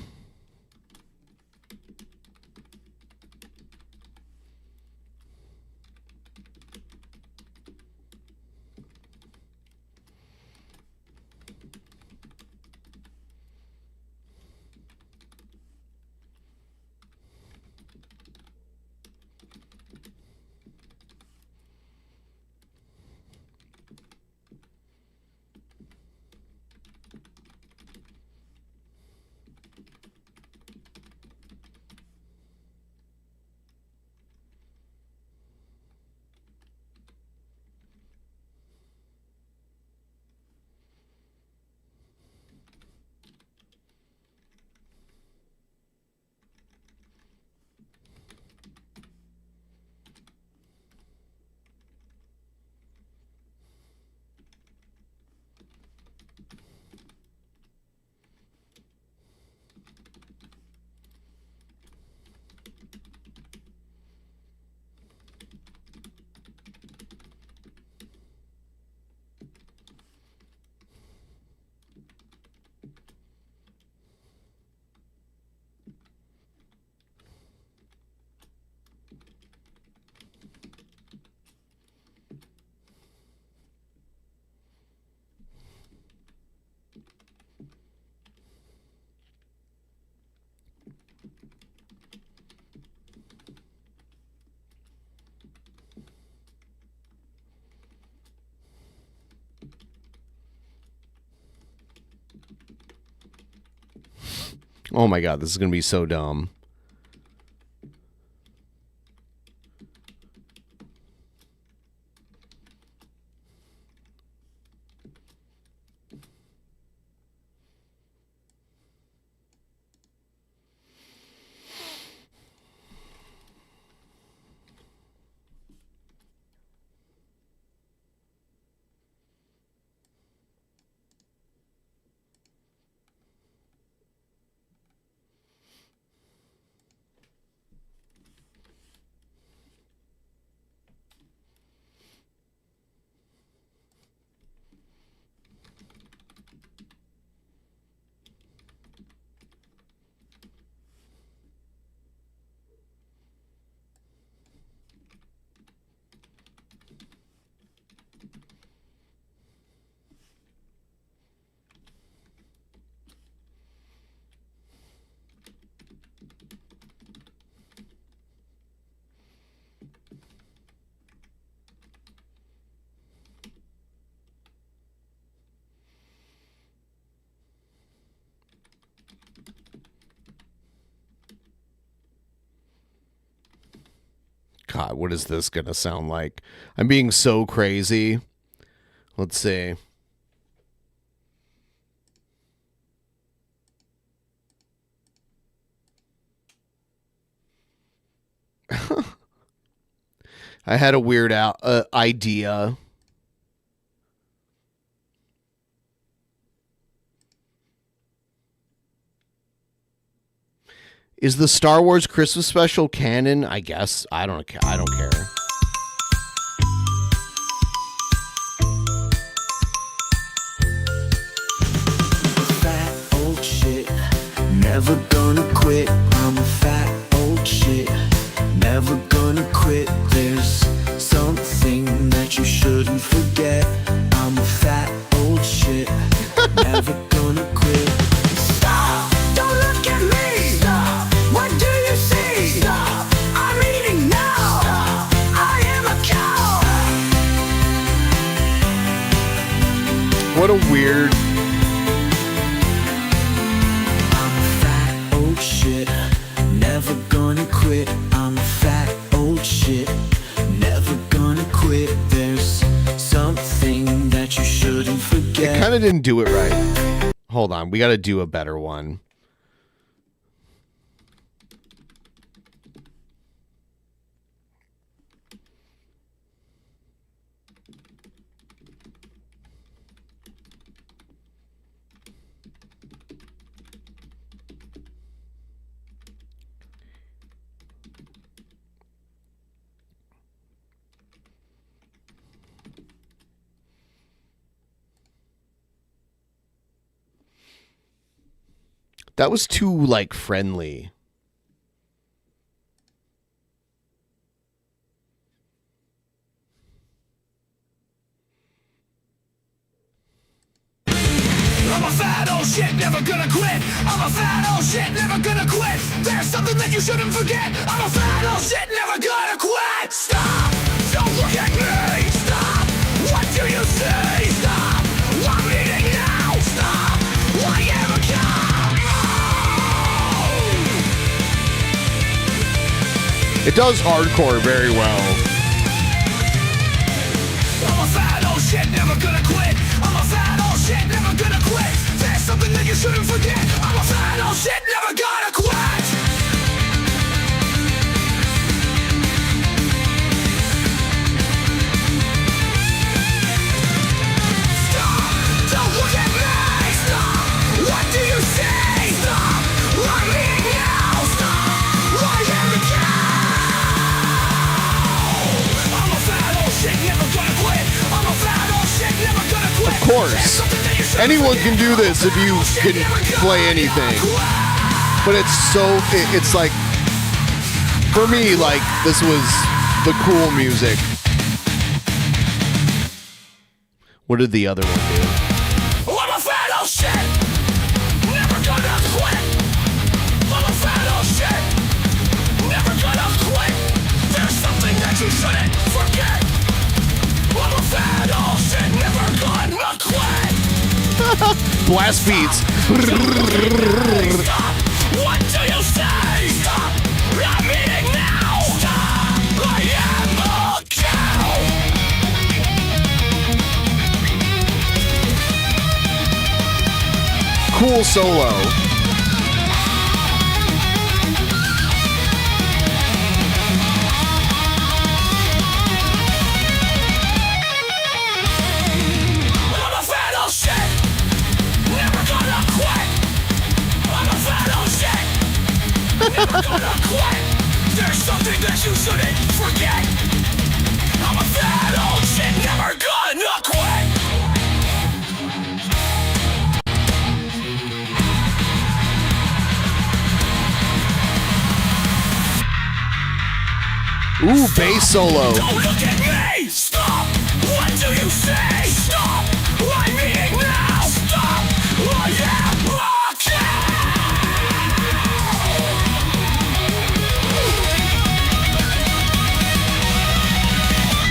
Oh my God, this is going to be so dumb. God, what is this going to sound like? I'm being so crazy. Let's see. I had a weird idea. Is the Star Wars Christmas special canon? I guess. I don't care. Fat old shit, never gonna quit. I'm a fat old shit, never gonna quit. There's something that you shouldn't forget. I'm a fat old shit, never gonna quit. Stop! Don't look at me! Stop! What do you see? Stop! I'm eating now! Stop! I am a cow! What a weird... I'm a fat old shit, never gonna quit. I'm a fat old shit, never gonna quit. There's something that you shouldn't forget. I kind of didn't do it right. Hold on, we got to do a better one. That was too, like, friendly. I'm a fat old shit, never gonna quit. I'm a fat old shit, never gonna quit. There's something that you shouldn't forget. I'm a fat old shit, never gonna quit. Stop! Don't look at me! Stop! What do you say? Stop! I'm eating now! Stop! I am a cow! It does hardcore very well. I'm a fat old shit, never gonna quit. I'm a fat old shit, never gonna quit. There's something that you shouldn't forget. I'm a fat old shit, never gonna quit. Stop! Don't look at me! Stop! What do you say? Stop! I'm eating now! Stop! I am a cow! I'm a fat old shit, never gonna quit. I'm a fat old shit, never gonna quit. Of course. Anyone can do this if you can play anything. But it's so, it's like, for me, like, this was the cool music. What did the other one do? I'm a fat old shit, never gonna quit. I'm a fat old shit. blast beats. What do you say? I'm eating now. I am a cow. Cool solo. I'm a fan of shit. Never gonna quit. I'm a fan of shit. Never gonna quit. There's something that you shouldn't forget. I'm a fan of shit. Never gonna quit. Ooh, bass solo. Don't look at me! Stop! What do you say? Stop! I'm eating now! Stop! I am a cow!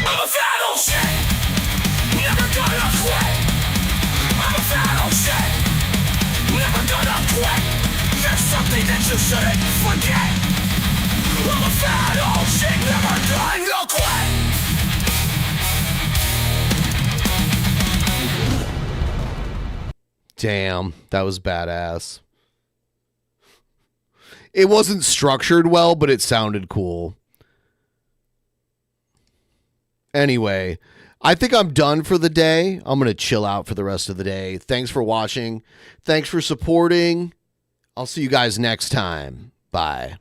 I'm a fan of shit! Never gonna quit! I'm a fan of shit! Never gonna quit! There's something that you shouldn't forget! I'm a fan of shit! Never gonna quit! Damn, that was badass. It wasn't structured well, but it sounded cool. Anyway, I think I'm done for the day. I'm going to chill out for the rest of the day. Thanks for watching. Thanks for supporting. I'll see you guys next time. Bye.